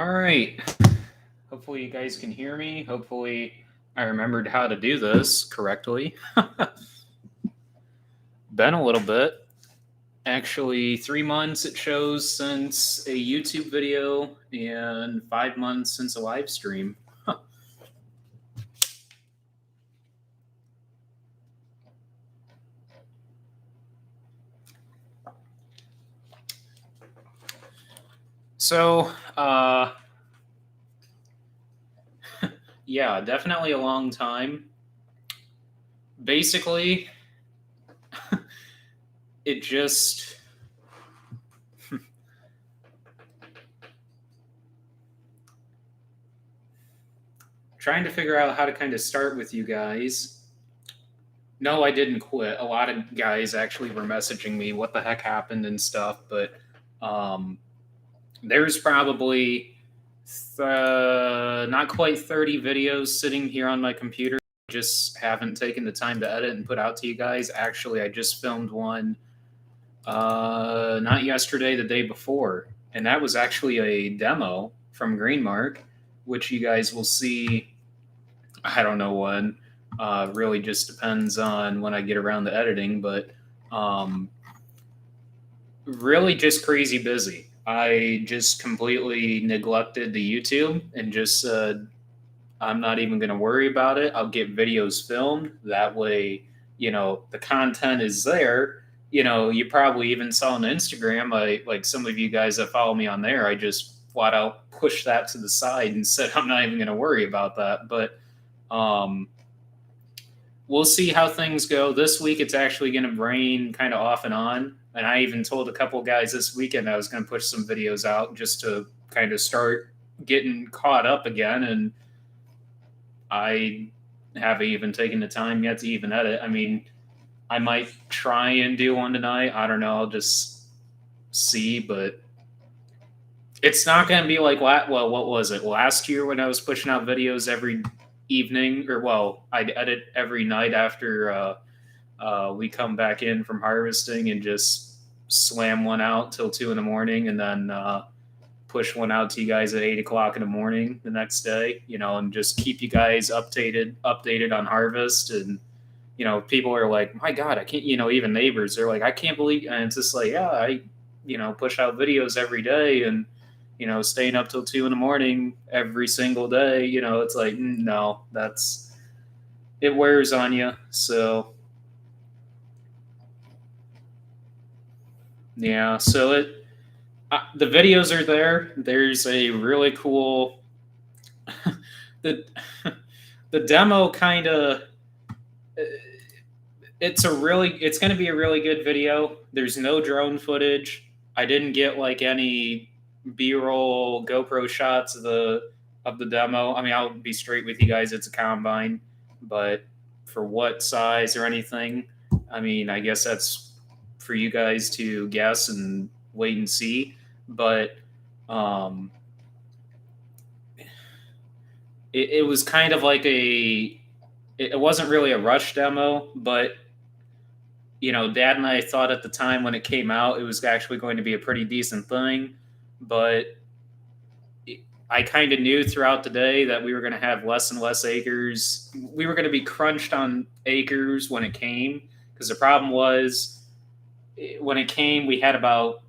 All right. Hopefully you guys can hear me. Hopefully I remembered how to do this correctly. Been a little bit. Actually, 3 months it shows since a YouTube video and 5 months since a live stream. So, yeah, definitely a long time. Basically, it just trying to figure out how to kind of start with you guys. No, I didn't quit. A lot of guys actually were messaging me what the heck happened and stuff, but there's probably not quite 30 videos sitting here on my computer. I just haven't taken the time to edit and put out to you guys. Actually, I just filmed one not yesterday, the day before, and that was actually a demo from Greenmark, which you guys will see. I don't know when. Really just depends on when I get around to editing, but really just crazy busy. I just completely neglected the YouTube and just said, I'm not even going to worry about it. I'll get videos filmed. That way, the content is there. You probably even saw on Instagram, like some of you guys that follow me on there, I just flat out pushed that to the side and said, I'm not even going to worry about that. But we'll see how things go. This week, it's actually going to rain kind of off and on. And I even told a couple guys this weekend I was going to push some videos out just to kind of start getting caught up again. And I haven't even taken the time yet to even edit. I mean, I might try and do one tonight. I don't know. I'll just see. But it's not going to be like, what was it? Last year when I was pushing out videos every evening, I'd edit every night after we come back in from harvesting and just slam one out till 2 a.m. and then push one out to you guys at 8 o'clock in the morning the next day, and just keep you guys updated on harvest. And, people are like, my God, I can't, even neighbors, they're like, I can't believe, and it's just like, yeah, I push out videos every day and, staying up till 2 a.m. every single day, it's like, no, it wears on you. So, yeah, so the videos are there. There's a really cool, the demo kind of, it's going to be a really good video. There's no drone footage. I didn't get like any B-roll GoPro shots of the demo. I mean, I'll be straight with you guys. It's a combine, but for what size or anything, I mean, I guess that's for you guys to guess and wait and see. But it was kind of like it wasn't really a rush demo, but Dad and I thought at the time when it came out, it was actually going to be a pretty decent thing. But I kind of knew throughout the day that we were going to have less and less acres. We were going to be crunched on acres when it came, because the problem was when it came, we had about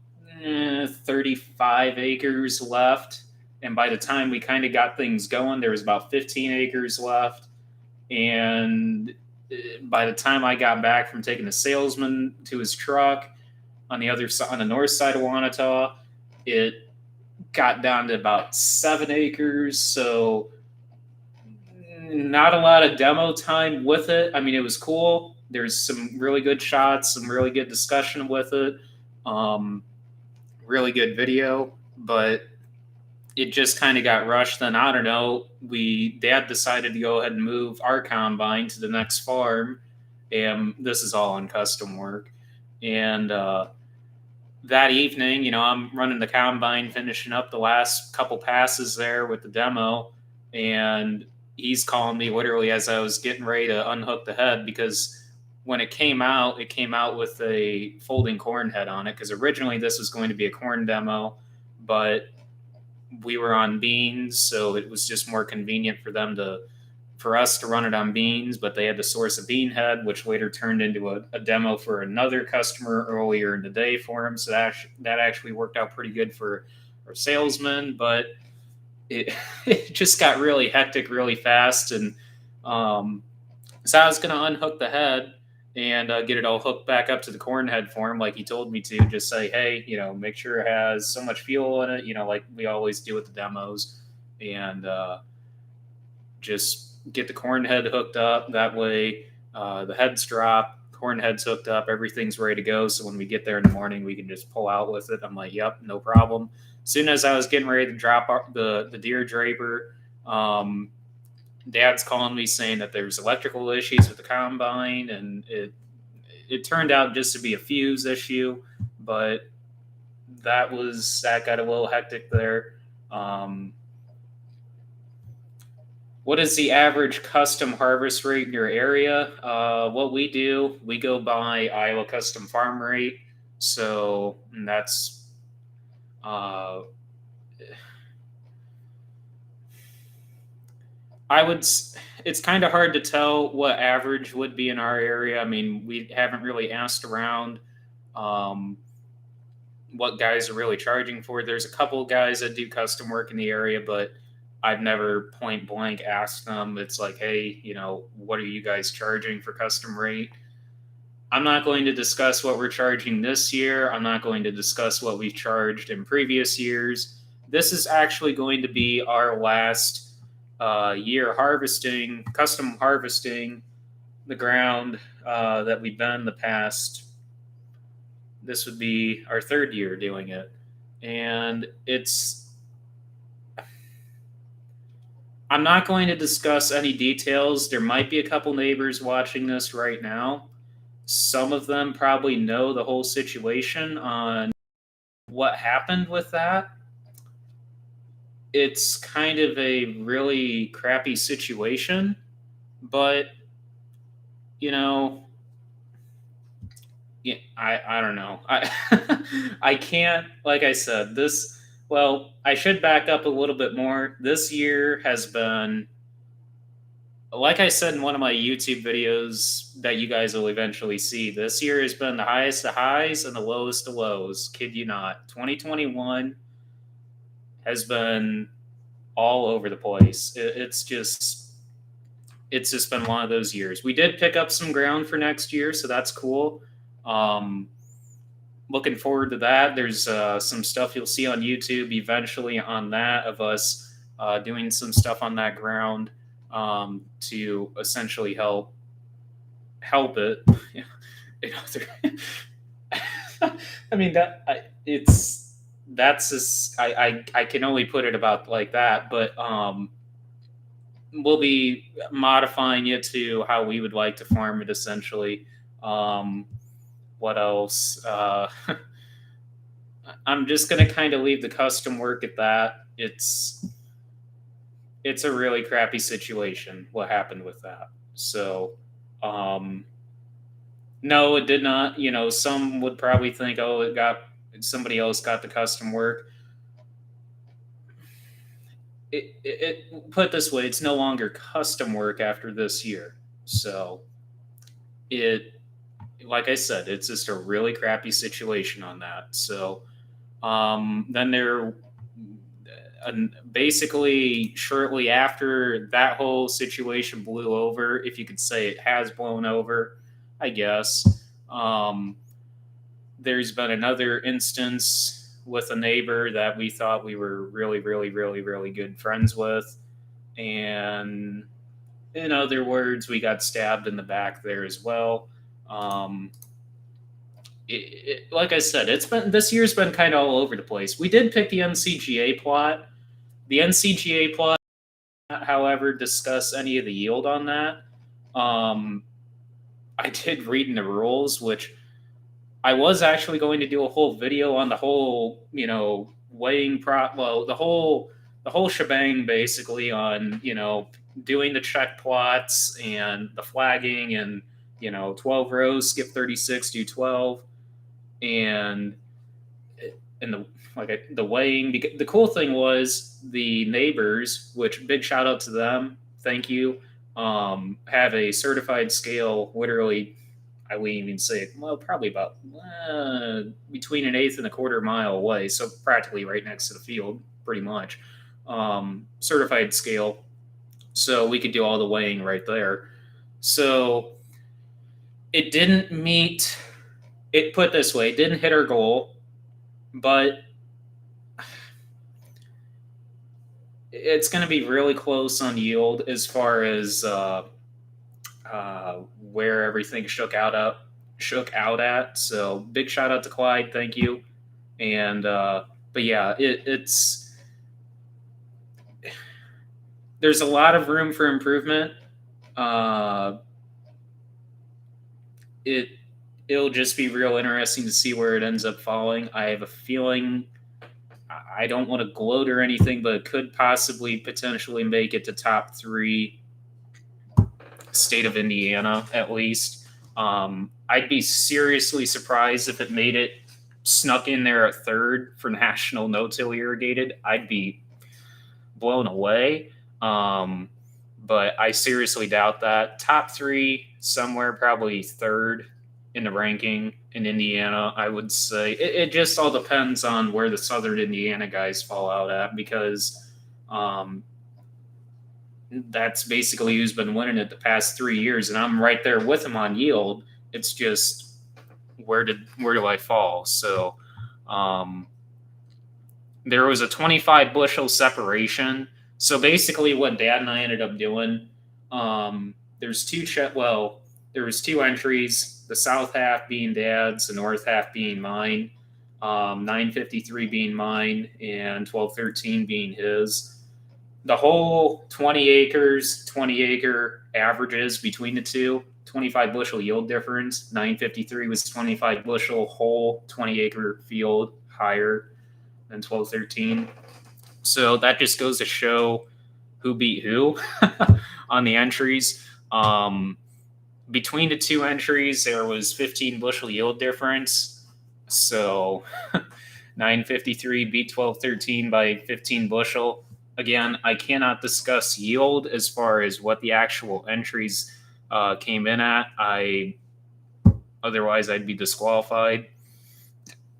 35 acres left. And by the time we kind of got things going, there was about 15 acres left. And by the time I got back from taking the salesman to his truck on the north side of Wanata, it got down to about 7 acres. So not a lot of demo time with it. I mean, it was cool. There's some really good shots, some really good discussion with it. Really good video, but it just kind of got rushed. Then I don't know. Dad decided to go ahead and move our combine to the next farm, and this is all on custom work. And that evening, I'm running the combine, finishing up the last couple passes there with the demo, and he's calling me literally as I was getting ready to unhook the head, because when it came out with a folding corn head on it, because originally this was going to be a corn demo, but we were on beans, so it was just more convenient for us to run it on beans, but they had to source a bean head, which later turned into a demo for another customer earlier in the day for him. So that actually worked out pretty good for our salesman, but it, it just got really hectic really fast. And so I was going to unhook the head and get it all hooked back up to the corn head for him, like he told me to. Just say, hey, make sure it has so much fuel in it, like we always do with the demos, and just get the corn head hooked up. That way, the heads drop, corn head's hooked up, everything's ready to go. So when we get there in the morning, we can just pull out with it. I'm like, yep, no problem. As soon as I was getting ready to drop the deer draper, Dad's calling me saying that there's electrical issues with the combine, and it turned out just to be a fuse issue, but that got a little hectic there. What is the average custom harvest rate in your area? What we do, we go by Iowa custom farm rate. So that's it's kind of hard to tell what average would be in our area. I mean, we haven't really asked around what guys are really charging for. There's a couple of guys that do custom work in the area, but I've never point blank asked them. It's like, hey, what are you guys charging for custom rate? I'm not going to discuss what we're charging this year. I'm not going to discuss what we've charged in previous years. This is actually going to be our last year custom harvesting the ground that we've done the past. This would be our third year doing it. And I'm not going to discuss any details. There might be a couple neighbors watching this right now. Some of them probably know the whole situation on what happened with that. It's kind of a really crappy situation, but yeah, I don't know. I can't, like I said, I should back up a little bit more. This year has been, like I said in one of my YouTube videos that you guys will eventually see, this year has been the highest of highs and the lowest of lows. Kid you not. 2021 has been all over the place. It's just been one of those years. We did pick up some ground for next year, so that's cool. Looking forward to that. There's some stuff you'll see on YouTube eventually on that of us doing some stuff on that ground to essentially help it. I mean that's just I can only put it about like that, but we'll be modifying it to how we would like to farm it essentially. What else? I'm just going to kind of leave the custom work at that. It's a really crappy situation what happened with that. So no, it did not. Some would probably think, oh, somebody else got the custom work. It put it this way, it's no longer custom work after this year. So like I said, it's just a really crappy situation on that. So then basically shortly after that whole situation blew over, if you could say it has blown over, I guess, there's been another instance with a neighbor that we thought we were really, really, really, really good friends with. And in other words, we got stabbed in the back there as well. Like I said, this year's been kind of all over the place. We did pick the NCGA plot. The NCGA plot, however, discuss any of the yield on that. I did read in the rules, which I was actually going to do a whole video on the whole, weighing the whole shebang basically on, doing the check plots and the flagging and, 12 rows, skip 36, do 12. And and the weighing. The cool thing was the neighbors, which big shout out to them. Thank you. Have a certified scale. Literally, I wouldn't even say it. Well, probably about between an eighth and a quarter mile away. So practically right next to the field, pretty much. Certified scale. So we could do all the weighing right there. So it didn't meet. It put this way, it didn't hit our goal, but it's going to be really close on yield as far as where everything shook out at. So big shout out to Clyde, thank you. And but yeah, it's there's a lot of room for improvement. It'll just be real interesting to see where it ends up falling. I have a feeling, I don't want to gloat or anything, but it could possibly potentially make it to top 3 state of Indiana, at least. I'd be seriously surprised if it made it snuck in there at 3rd for national no-till irrigated. I'd be blown away. But I seriously doubt that. Top 3, somewhere probably 3rd in the ranking in Indiana, I would say. It just all depends on where the Southern Indiana guys fall out at, because that's basically who's been winning it the past 3 years, and I'm right there with them on yield. It's just where do I fall? So there was a 25 bushel separation. So basically what Dad and I ended up doing, there was 2 entries, the south half being Dad's, the north half being mine, 953 being mine, and 1213 being his. The whole 20 acre averages between the two, 25 bushel yield difference. 953 was 25 bushel whole 20 acre field higher than 1213. So that just goes to show who beat who on the entries. Between the 2 entries, there was 15 bushel yield difference. So 953 beat 1213 by 15 bushel. Again, I cannot discuss yield as far as what the actual entries came in at. Otherwise, I'd be disqualified.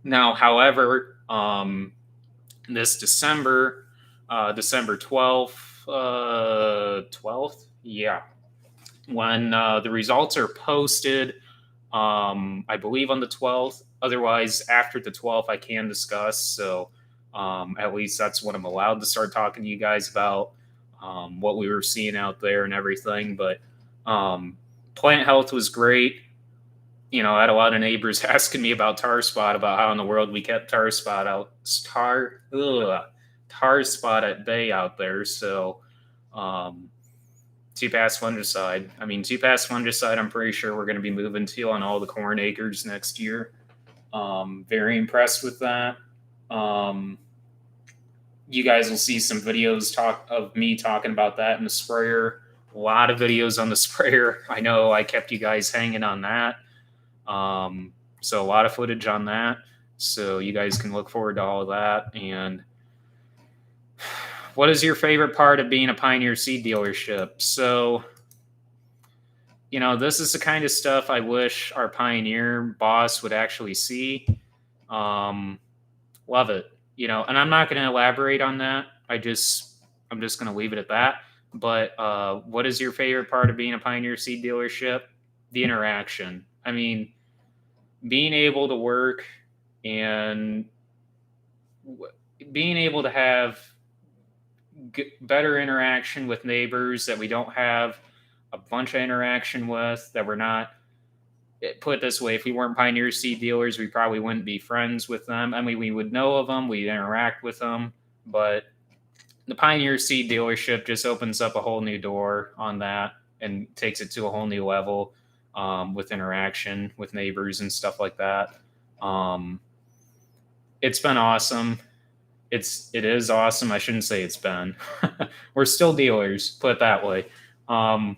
Now, however, this December 12th, yeah, when the results are posted, I believe on the 12th. Otherwise, after the 12th, I can discuss. So at least that's what I'm allowed to start talking to you guys about, what we were seeing out there and everything. But plant health was great. You know, I had a lot of neighbors asking me about tar spot, about how in the world we kept tar spot at bay out there. So 2-pass fungicide. I mean, 2-pass fungicide, I'm pretty sure we're going to be moving to on all the corn acres next year. Very impressed with that. You guys will see some videos of me talking about that in the sprayer. A lot of videos on the sprayer. I know I kept you guys hanging on that. So a lot of footage on that. So you guys can look forward to all of that. And what is your favorite part of being a Pioneer Seed dealership? So, you know, this is the kind of stuff I wish our Pioneer boss would actually see. Love it. You know, and I'm not going to elaborate on that. I'm just going to leave it at that. But what is your favorite part of being a Pioneer Seed dealership? The interaction. I mean, being able to work and being able to have better interaction with neighbors that we don't have a bunch of interaction with, that we're not, put it this way, if we weren't Pioneer Seed dealers, we probably wouldn't be friends with them. I mean, we would know of them, we'd interact with them, but the Pioneer Seed dealership just opens up a whole new door on that and takes it to a whole new level with interaction with neighbors and stuff like that. It's been awesome. It is awesome. I shouldn't say it's been. We're still dealers, put it that way. I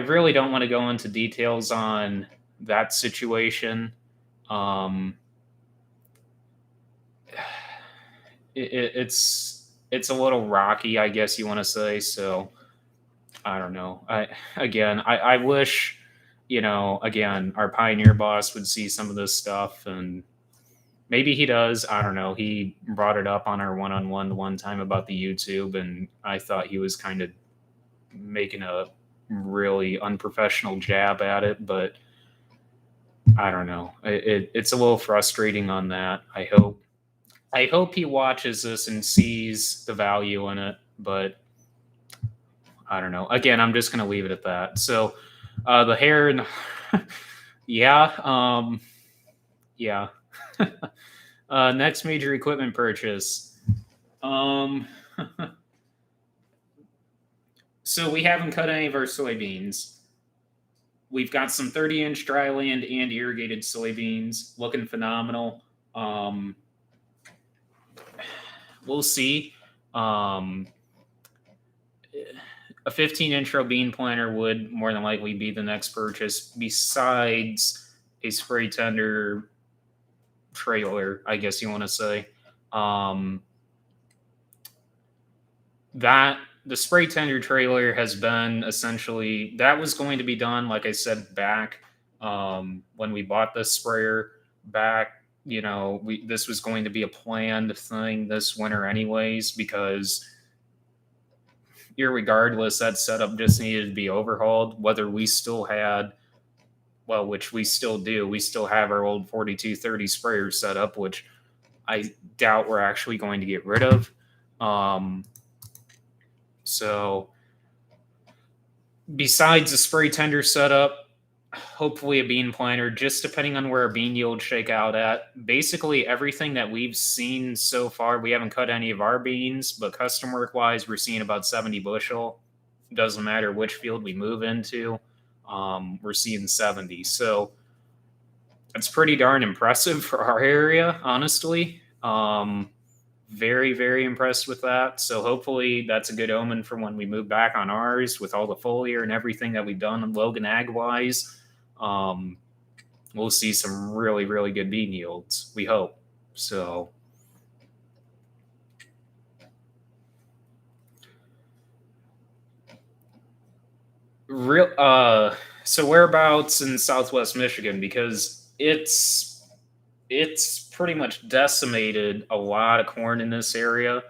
really don't want to go into details on that situation. Um, it's a little rocky, I guess you want to say. So I don't know. I wish, again, our Pioneer boss would see some of this stuff, and maybe he does. I don't know. He brought it up on our one-on-one the one time about the YouTube, and I thought he was kind of making a really unprofessional jab at it, but I don't know. It's a little frustrating on that. I hope he watches this and sees the value in it, but I don't know. Again, I'm just going to leave it at that. So, the hair and yeah, yeah. Next major equipment purchase. So we haven't cut any of our soybeans. We've got some 30-inch dry land and irrigated soybeans, looking phenomenal. We'll see. A 15-inch row bean planter would more than likely be the next purchase, besides a spray tender trailer, I guess you want to say. That the spray tender trailer has been essentially, that was going to be done, like I said, back when we bought this sprayer back. This was going to be a planned thing this winter anyways, because irregardless, that setup just needed to be overhauled. Whether we still had, well, which we still do, we still have our old 4230 sprayer set up, which I doubt we're actually going to get rid of. So besides the spray tender setup, hopefully a bean planter, just depending on where our bean yield shake out at. Basically everything that we've seen so far, we haven't cut any of our beans, but custom work wise, we're seeing about 70 bushel. Doesn't matter which field we move into, we're seeing 70. So that's pretty darn impressive for our area, honestly. Very, very impressed with that. So hopefully that's a good omen for when we move back on ours with all the foliar and everything that we've done on Logan Ag wise. We'll see some really, really good bean yields, we hope. So so whereabouts in Southwest Michigan? Because it's pretty much decimated a lot of corn in this area.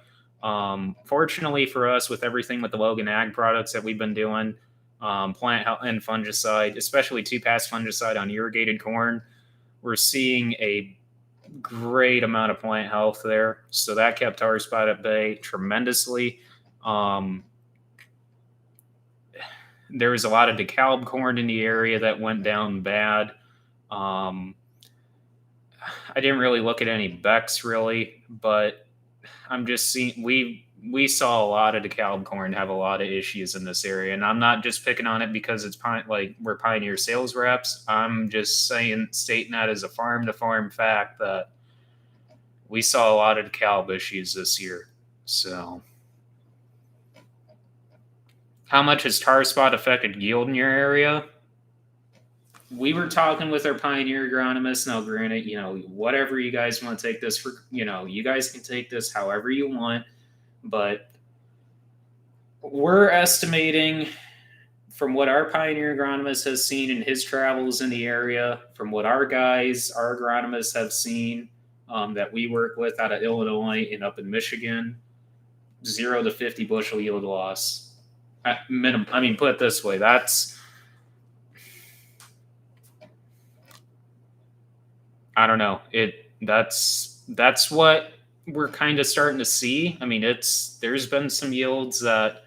Fortunately for us, with everything with the Logan Ag products that we've been doing, plant health and fungicide, especially 2-pass fungicide on irrigated corn, we're seeing a great amount of plant health there. So that kept our spot at bay tremendously. There was a lot of DeKalb corn in the area that went down bad. I didn't really look at any Becks really, but I'm just seeing we saw a lot of DeKalb corn have a lot of issues in this area, and I'm not just picking on it because it's like we're Pioneer sales reps. I'm just stating that as a farm to farm fact that we saw a lot of DeKalb issues this year. So, how much has tar spot affected yield in your area? We were talking with our Pioneer agronomist. Now, granted, whatever you guys want to take this for, you guys can take this however you want, but we're estimating from what our Pioneer agronomist has seen in his travels in the area, from what our agronomists have seen that we work with out of Illinois and up in Michigan, 0 to 50 bushel yield loss at minimum. I mean, put it this way, I don't know. That's what we're kind of starting to see. I mean, there's been some yields that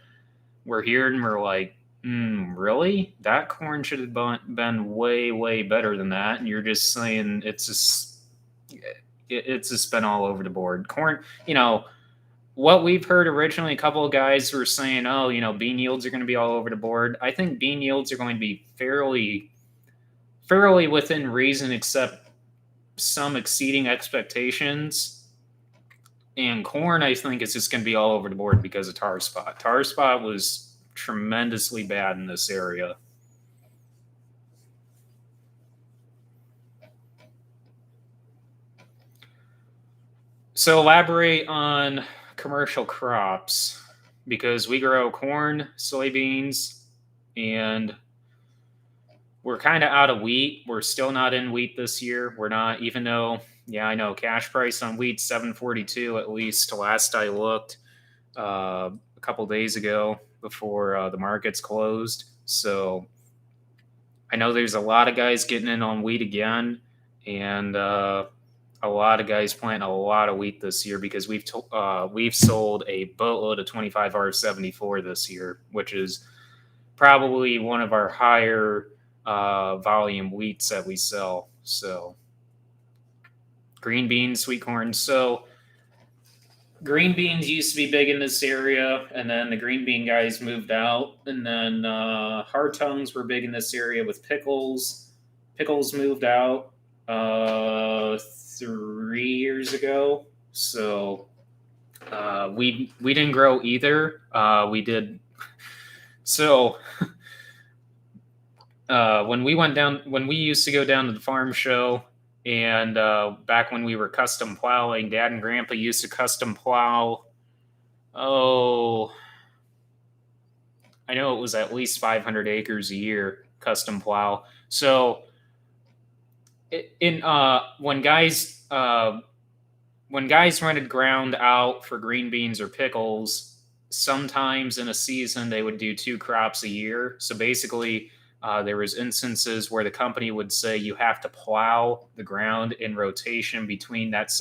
we're hearing and we're like, really? That corn should have been way, way better than that. And you're just saying it's just been all over the board. Corn, what we've heard originally, a couple of guys were saying, bean yields are going to be all over the board. I think bean yields are going to be fairly within reason, except some exceeding expectations. And corn, I think, is just going to be all over the board because of tar spot. Tar spot was tremendously bad in this area. So elaborate on commercial crops, because we grow corn, soybeans, and we're kind of out of wheat. We're still not in wheat this year. We're not, even though, yeah, I know cash price on wheat 742 at least last I looked a couple days ago before the markets closed. So I know there's a lot of guys getting in on wheat again, and a lot of guys planting a lot of wheat this year, because we've sold a boatload of 25R74 this year, which is probably one of our higher volume wheats that we sell. So green beans, sweet corn. So green beans used to be big in this area, and then the green bean guys moved out, and then hard tongues were big in this area with pickles. Pickles moved out 3 years ago, so we didn't grow either. We did so. When we used to go down to the farm show, and back when we were custom plowing, Dad and Grandpa used to custom plow. Oh, I know it was at least 500 acres a year custom plow. So, when guys rented ground out for green beans or pickles, sometimes in a season they would do 2 crops a year. So basically, there was instances where the company would say you have to plow the ground in rotation between that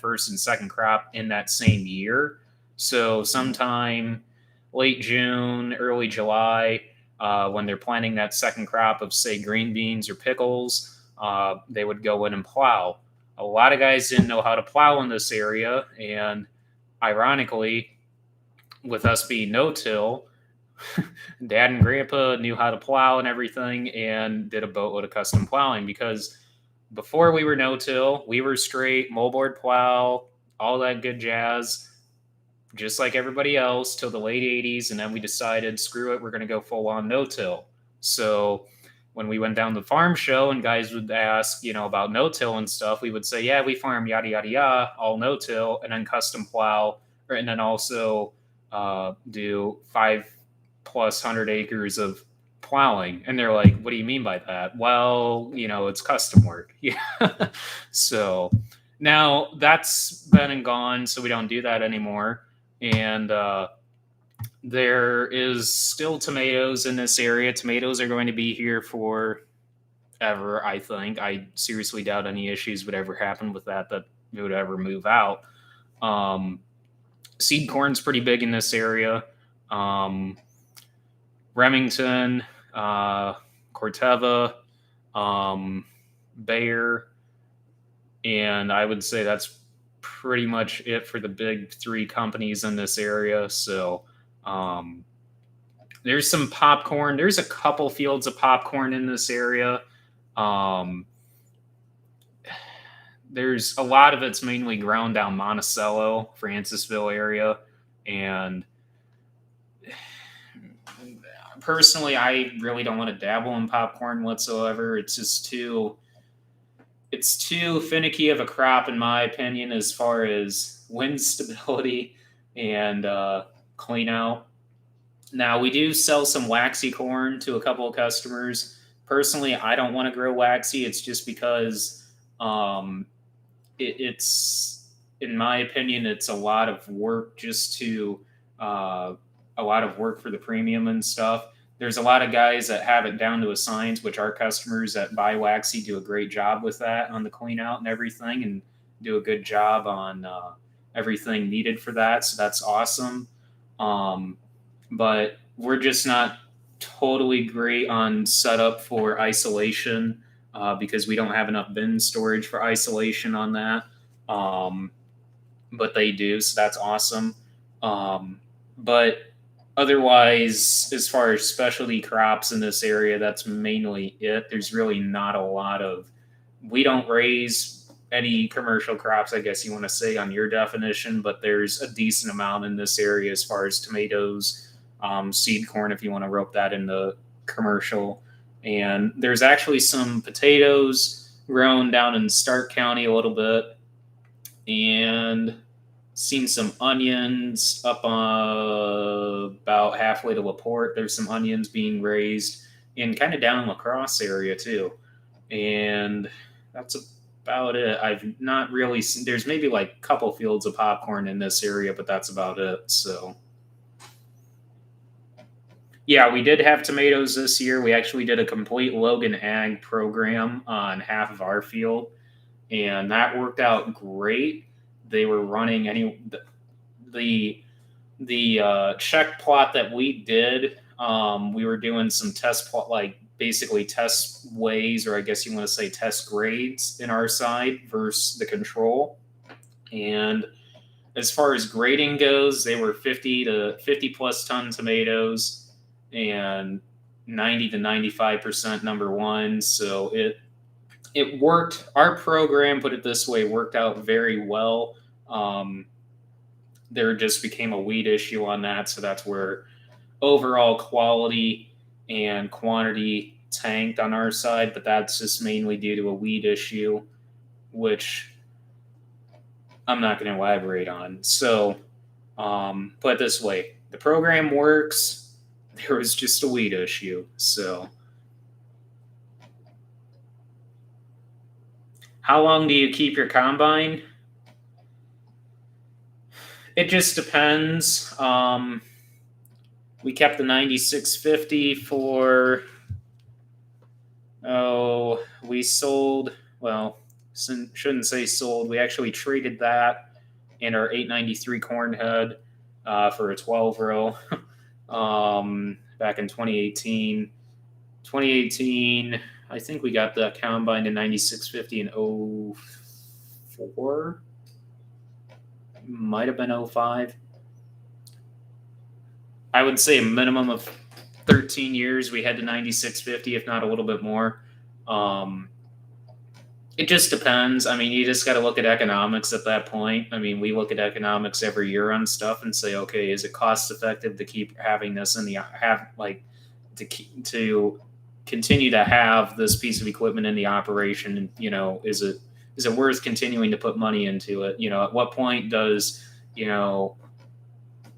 first and second crop in that same year. So sometime late June, early July, when they're planting that second crop of, say, green beans or pickles, they would go in and plow. A lot of guys didn't know how to plow in this area, and ironically, with us being no-till, Dad and Grandpa knew how to plow and everything, and did a boatload of custom plowing, because before we were no-till, we were straight moldboard plow, all that good jazz, just like everybody else, till the late 80s, and then we decided, screw it, we're going to go full-on no-till. So when we went down to the farm show and guys would ask, about no-till and stuff, we would say, yeah, we farm yada, yada, yada, all no-till, and then custom plow, and then also do 500+ acres of plowing. And they're like, what do you mean by that? Well, it's custom work. Yeah. So now that's been and gone, so we don't do that anymore. And there is still tomatoes in this area. Tomatoes are going to be here forever, I think. I seriously doubt any issues would ever happen with that it would ever move out. Seed corn's pretty big in this area. Remington, Corteva, Bayer, and I would say that's pretty much it for the big 3 companies in this area. So there's some popcorn. There's a couple fields of popcorn in this area. There's a lot of it's mainly grown down Monticello, Francisville area, and personally, I really don't want to dabble in popcorn whatsoever. It's just too finicky of a crop, in my opinion, as far as wind stability and clean out. Now, we do sell some waxy corn to a couple of customers. Personally, I don't want to grow waxy. It's just because it's, in my opinion, it's a lot of work a lot of work for the premium and stuff. There's a lot of guys that have it down to a science, which our customers that buy waxy do a great job with that on the clean out and everything, and do a good job on everything needed for that. So that's awesome. But we're just not totally great on setup for isolation because we don't have enough bin storage for isolation on that. But they do, so that's awesome. But otherwise, as far as specialty crops in this area, that's mainly it. There's really not a lot of, we don't raise any commercial crops, I guess you want to say, on your definition, but there's a decent amount in this area as far as tomatoes, seed corn, if you want to rope that in the commercial. And there's actually some potatoes grown down in Stark County a little bit. and seen some onions up about halfway to LaPorte. There's some onions being raised, and kind of down in La Crosse area too. And that's about it. I've not really seen, there's maybe like a couple fields of popcorn in this area, but that's about it. So yeah, we did have tomatoes this year. We actually did a complete Logan Ag program on half of our field, and that worked out great. They were running the check plot that we did. We were doing some test plot, like basically test ways, or I guess you want to say test grades in our side versus the control. And as far as grading goes, they were 50 plus ton tomatoes and 90 to 95% number one. So it worked. Our program, put it this way, worked out very well. There just became a weed issue on that, so that's where overall quality and quantity tanked on our side, but that's just mainly due to a weed issue, which I'm not going to elaborate on. So, put it this way, the program works. There was just a weed issue. So, how long do you keep your combine? It just depends. We kept the 9650 for, we sold, well, shouldn't say sold. We actually traded that and our 893 corn head for a 12 row back in 2018. 2018, I think we got the combine to 9650 in 04. Might have been 05. I would say a minimum of 13 years we had to 9650, if not a little bit more. It just depends. I mean, you just got to look at economics at that point. I mean, we look at economics every year on stuff and say, okay, is it cost effective to keep having this in the to continue to have this piece of equipment in the operation? And, you know, is it worth continuing to put money into it? You know, at what point does, you know,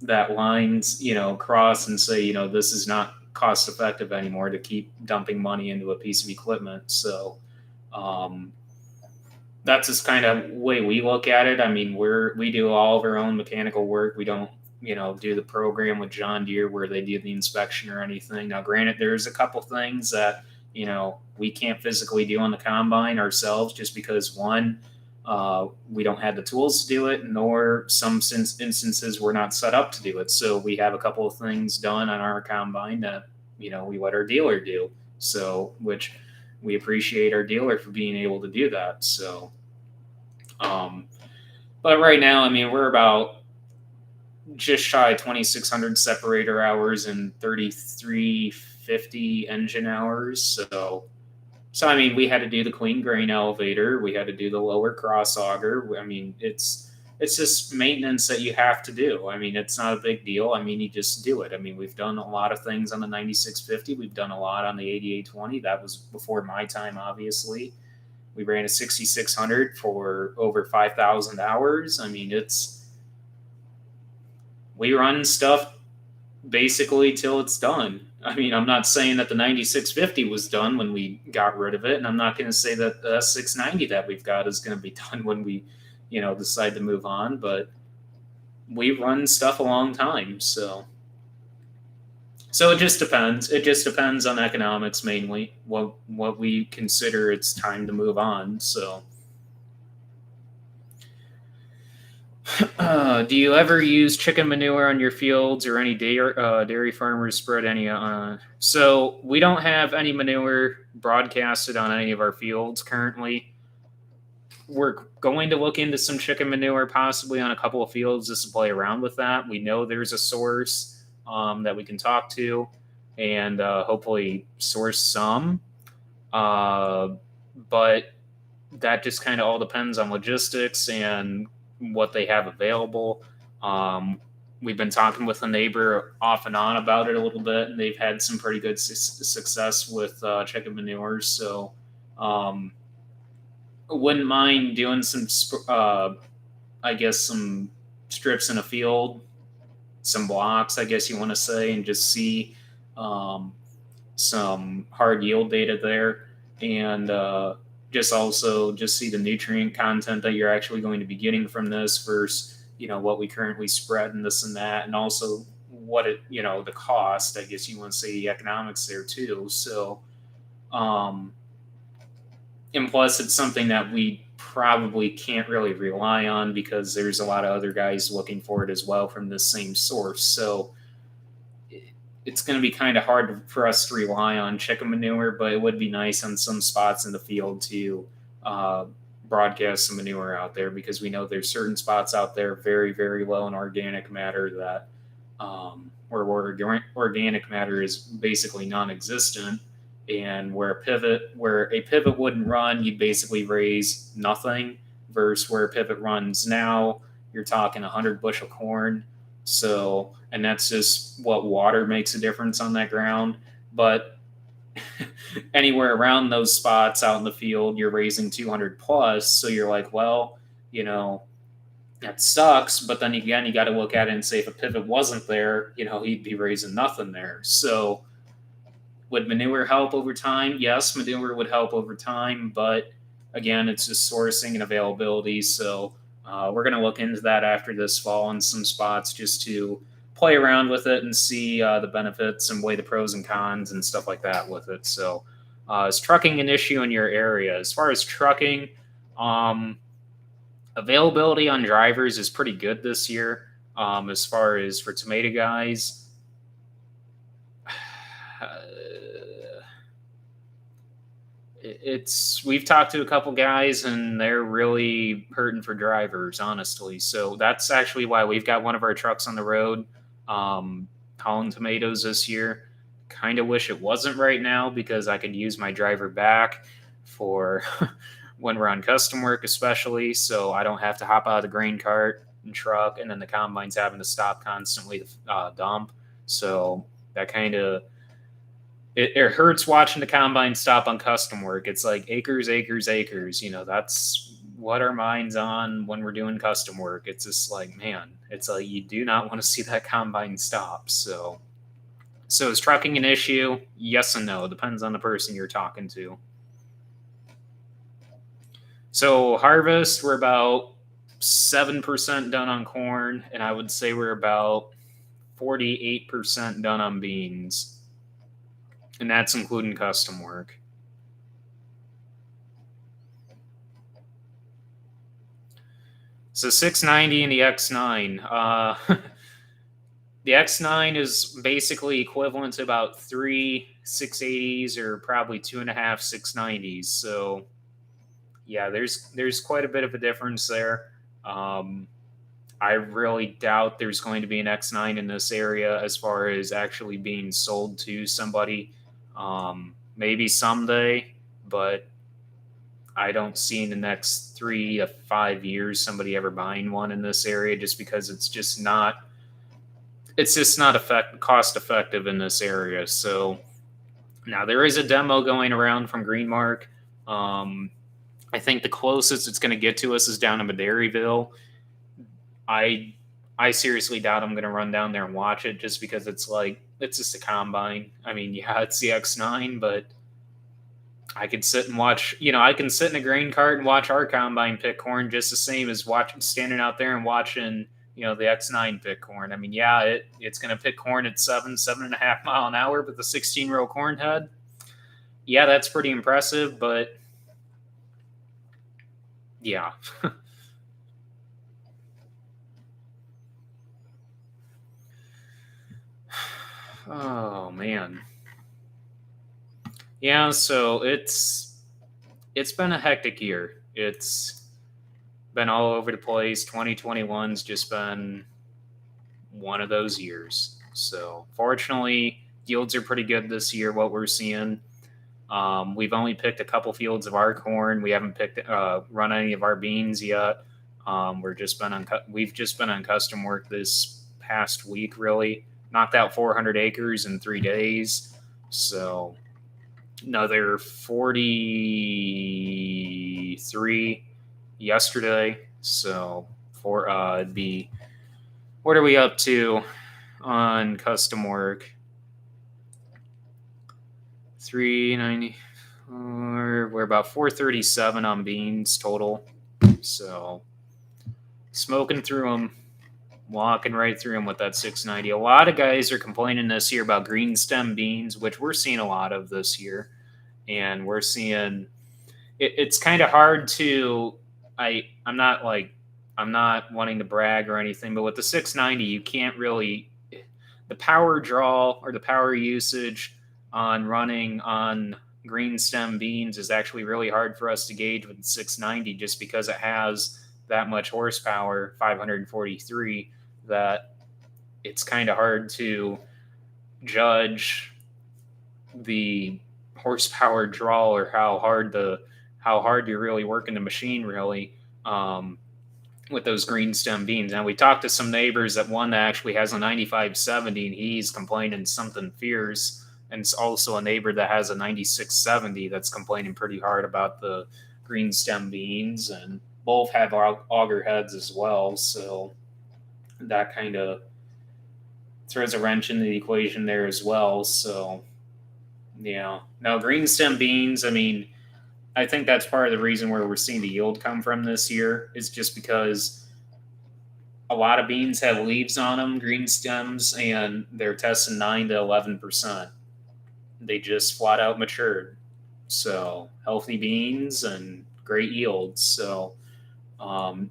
that lines, you know, cross and say, you know, this is not cost effective anymore to keep dumping money into a piece of equipment. So that's just kind of way we look at it. I mean, we do all of our own mechanical work. We don't, you know, do the program with John Deere where they do the inspection or anything. Now, granted, there's a couple things that, you know, we can't physically do on the combine ourselves just because, one, we don't have the tools to do it, nor some instances we're not set up to do it. So we have a couple of things done on our combine that, you know, we let our dealer do. So, which we appreciate our dealer for being able to do that. So, but right now, I mean, we're about just shy of 2,600 separator hours and 3,350 engine hours. So I mean, we had to do the clean grain elevator. We had to do the lower cross auger. I mean, it's just maintenance that you have to do. I mean, it's not a big deal. I mean, you just do it. I mean, we've done a lot of things on the 9650. We've done a lot on the 8820. That was before my time, obviously. We ran a 6600 for over 5,000 hours. I mean, we run stuff basically till it's done. I mean, I'm not saying that the 9650 was done when we got rid of it, and I'm not going to say that the 690 that we've got is going to be done when we, you know, decide to move on, but we run stuff a long time. So it just depends. It just depends on economics mainly, what we consider it's time to move on. So do you ever use chicken manure on your fields, or any dairy farmers spread any? So we don't have any manure broadcasted on any of our fields currently. We're going to look into some chicken manure possibly on a couple of fields just to play around with that. We know there's a source that we can talk to and hopefully source some. But that just kind of all depends on logistics and what they have available. We've been talking with a neighbor off and on about it a little bit, and they've had some pretty good success with chicken manures. So wouldn't mind doing some I guess, some strips in a field, some blocks, I guess you want to say, and just see um, some hard yield data there, and just also just see the nutrient content that you're actually going to be getting from this versus what we currently spread and this and that, and also what it the cost, I guess you want to say, the economics there too. So um, and plus it's something that we probably can't really rely on because there's a lot of other guys looking for it as well from the same source. So it's going to be kind of hard for us to rely on chicken manure, but it would be nice on some spots in the field to uh, broadcast some manure out there, because we know there's certain spots out there very, very low in organic matter that where organic matter is basically non-existent, and where a pivot wouldn't run, you'd basically raise nothing, versus where a pivot runs now, you're talking 100 bushel corn. So, and that's just what water makes a difference on that ground. But anywhere around those spots out in the field, you're raising 200 plus. So you're like, well, that sucks. But then again, you got to look at it and say, if a pivot wasn't there, he'd be raising nothing there. So would manure help over time? Yes, manure would help over time. But again, it's just sourcing and availability. So we're going to look into that after this fall in some spots, just to play around with it and see the benefits and weigh the pros and cons and stuff like that with it. So, is trucking an issue in your area? As far as trucking, availability on drivers is pretty good this year. As far as for tomato guys, we've talked to a couple guys and they're really hurting for drivers, honestly. So that's actually why we've got one of our trucks on the road hauling tomatoes this year. Kind of wish it wasn't right now, because I could use my driver back for when we're on custom work, especially, so I don't have to hop out of the grain cart and truck, and then the combine's having to stop constantly to dump. So that kind of it hurts watching the combine stop on custom work. It's like acres, acres, acres. That's what our mind's on when we're doing custom work. It's just like, man, it's like you do not want to see that combine stop. So is trucking an issue? Yes and no. Depends on the person you're talking to. So harvest, we're about 7% done on corn, and I would say we're about 48% done on beans. And that's including custom work. So 690 and the X9. The X9 is basically equivalent to about 3 680s or probably 2.5 690s. So yeah, there's quite a bit of a difference there. I really doubt there's going to be an X9 in this area as far as actually being sold to somebody. Maybe someday, but I don't see in the next 3 to 5 years somebody ever buying one in this area, just because it's just not cost effective in this area. So now there is a demo going around from Greenmark. I think the closest it's going to get to us is down in Madairyville. I seriously doubt I'm going to run down there and watch it, just because it's just a combine. I mean, yeah, it's the X9, but I could sit and watch, I can sit in a grain cart and watch our combine pick corn just the same as standing out there and watching, the X9 pick corn. I mean, yeah, it's going to pick corn at 7.5 mile an hour with a 16-row corn head. Yeah, that's pretty impressive, but yeah. Oh man. Yeah, so it's been a hectic year. It's been all over the place. 2021's just been one of those years. So fortunately, yields are pretty good this year, what we're seeing. We've only picked a couple fields of our corn. We haven't run any of our beans yet. We've just been on custom work this past week, really. Knocked out 400 acres in 3 days. So another 43 yesterday. So for it'd be, what are we up to on custom work? 390. We're about 437 on beans total. So smoking through them, walking right through them with that 690. A lot of guys are complaining this year about green stem beans, which we're seeing a lot of this year. And we're seeing it's kind of hard to, I'm not wanting to brag or anything, but with the 690, you can't really, the power draw or the power usage on running on green stem beans is actually really hard for us to gauge with the 690, just because it has that much horsepower, 543, that it's kind of hard to judge the horsepower draw or how hard you're really working the machine really with those green stem beans. Now, we talked to some neighbors that one that actually has a 9570, and he's complaining something fierce. And it's also a neighbor that has a 9670 that's complaining pretty hard about the green stem beans, and both have auger heads as well. So that kind of throws a wrench into the equation there as well. So, yeah. Now, green stem beans, I mean, I think that's part of the reason where we're seeing the yield come from this year, is just because a lot of beans have leaves on them, green stems, and they're testing 9 to 11%. They just flat out matured. So healthy beans and great yields. So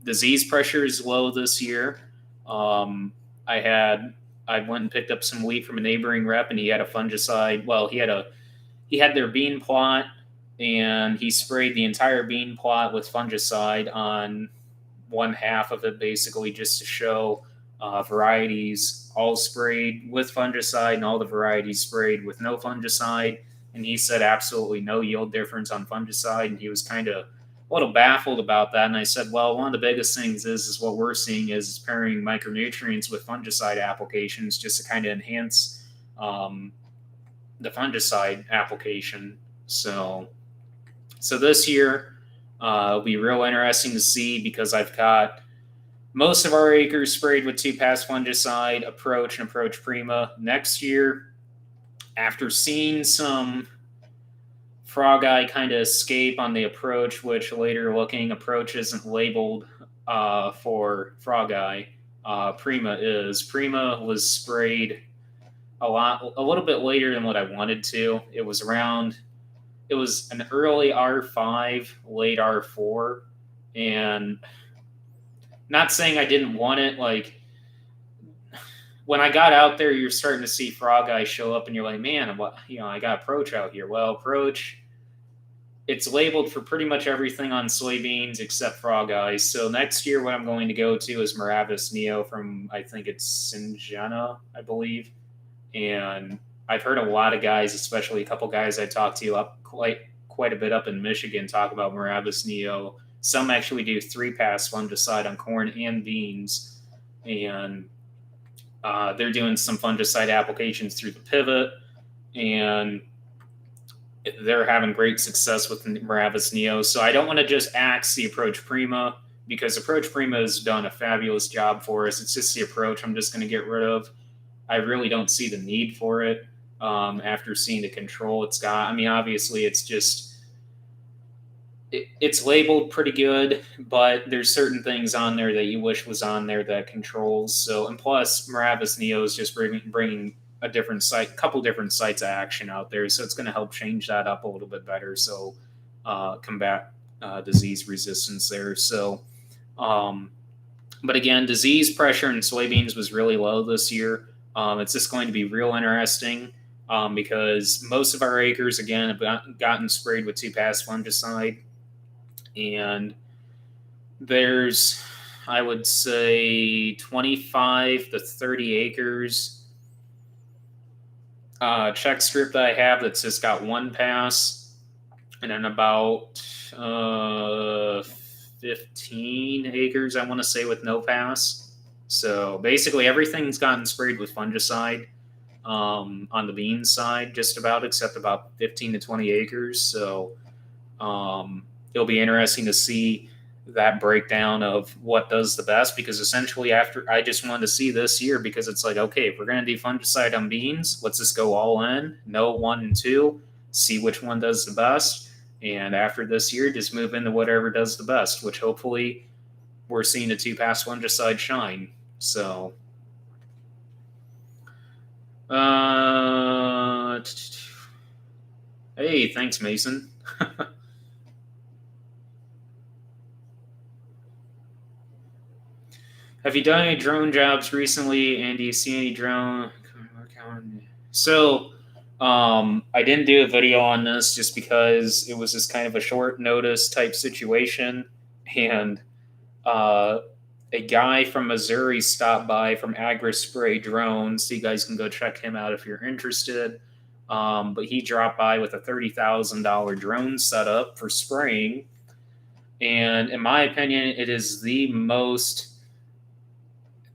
disease pressure is low this year. I went and picked up some wheat from a neighboring rep, and he had a fungicide. Well, he had their bean plot, and he sprayed the entire bean plot with fungicide on one half of it, basically just to show varieties all sprayed with fungicide and all the varieties sprayed with no fungicide. And he said absolutely no yield difference on fungicide, and he was kind of a little baffled about that. And I said, well, one of the biggest things is what we're seeing is pairing micronutrients with fungicide applications just to kind of enhance the fungicide application. So this year it'll be real interesting to see, because I've got most of our acres sprayed with 2-pass fungicide, Approach and Approach Prima. Next year, after seeing some frog eye kind of escape on the Approach, which later looking, Approach isn't labeled for frog eye. Prima is. Prima was sprayed a little bit later than what I wanted to. It was an early R5, late R4, and not saying I didn't want it. Like, when I got out there, you're starting to see frog eye show up, and you're like, man, I got Approach out here. Well, Approach, it's labeled for pretty much everything on soybeans except frog eyes. So next year, what I'm going to go to is Miravis Neo from, I think it's Syngenta, I believe. And I've heard a lot of guys, especially a couple guys I talked to up quite a bit up in Michigan, talk about Miravis Neo. Some actually do 3-pass fungicide on corn and beans, and they're doing some fungicide applications through the pivot, and they're having great success with Miravis Neo. So I don't want to just axe the Approach Prima, because Approach Prima has done a fabulous job for us. It's just the Approach I'm just going to get rid of. I really don't see the need for it after seeing the control it's got. I mean, obviously, it's labeled pretty good, but there's certain things on there that you wish was on there that controls. So, and plus, Miravis Neo is just bringing a couple different sites of action out there. So it's going to help change that up a little bit better. So combat disease resistance there. So, but again, disease pressure in soybeans was really low this year. It's just going to be real interesting because most of our acres, again, have gotten sprayed with 2-pass fungicide. And there's, I would say, 25 to 30 acres check strip that I have that's just got 1 pass, and then about 15 acres, I want to say, with no pass. So basically everything's gotten sprayed with fungicide on the beans side, just about, except about 15 to 20 acres. So it'll be interesting to see that breakdown of what does the best, because essentially after I just wanted to see this year, because it's like, okay, if we're going to do fungicide on beans, let's just go all in, no 1 and 2, see which one does the best. And after this year, just move into whatever does the best, which hopefully we're seeing a 2-pass fungicide shine. So, hey, thanks, Mason. Have you done any drone jobs recently, and do you see any drone? So, I didn't do a video on this just because it was just kind of a short notice type situation, and uh, a guy from Missouri stopped by from Agri-Spray Drones. So you guys can go check him out if you're interested. But he dropped by with a $30,000 drone setup for spraying, and in my opinion, it is the most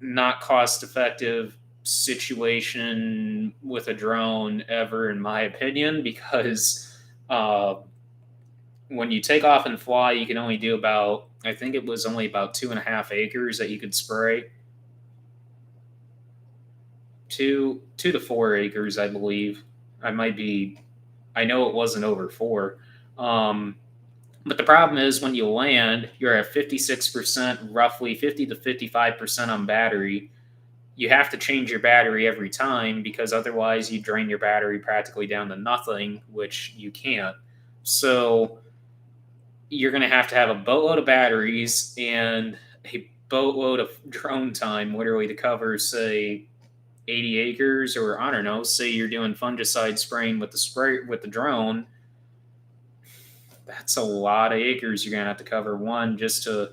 not cost effective situation with a drone ever, in my opinion, because when you take off and fly, you can only do about, I think it was only about 2.5 acres that you could spray. 2 to 4 acres, I believe. I might be, I know it wasn't over 4. But the problem is when you land, you're at 56%, roughly 50 to 55% on battery. You have to change your battery every time, because otherwise you drain your battery practically down to nothing, which you can't. So you're going to have a boatload of batteries and a boatload of drone time, literally, to cover, say, 80 acres, or I don't know, say you're doing fungicide spraying with the drone. That's a lot of acres you're going to have to cover, one, just to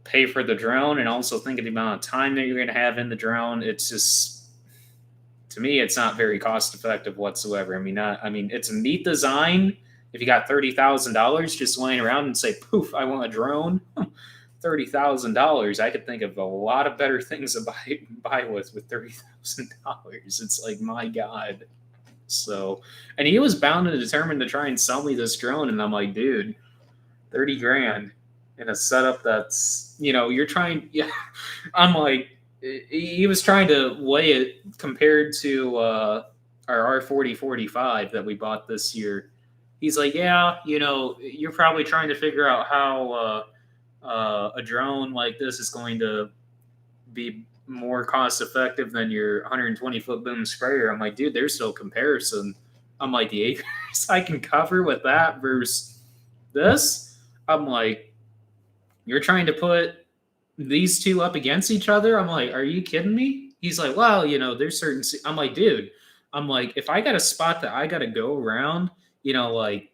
pay for the drone, and also think of the amount of time that you're going to have in the drone. It's just, to me, it's not very cost effective whatsoever. I mean, it's a neat design. If you got $30,000 just laying around and say, poof, I want a drone, $30,000, I could think of a lot of better things to buy with $30,000. It's like, my God. So, and he was bound and determined to try and sell me this drone, and I'm like, dude, 30 grand in a setup that's, you're trying. Yeah, I'm like, he was trying to weigh it compared to our R4045 that we bought this year. He's like, yeah, you're probably trying to figure out how a drone like this is going to be more cost effective than your 120-foot boom sprayer. I'm like, dude, there's no comparison. I'm like, the acres I can cover with that versus this. I'm like, you're trying to put these two up against each other? I'm like, are you kidding me? He's like, well, there's certain. I'm like, dude, I'm like, if I got a spot that I got to go around, like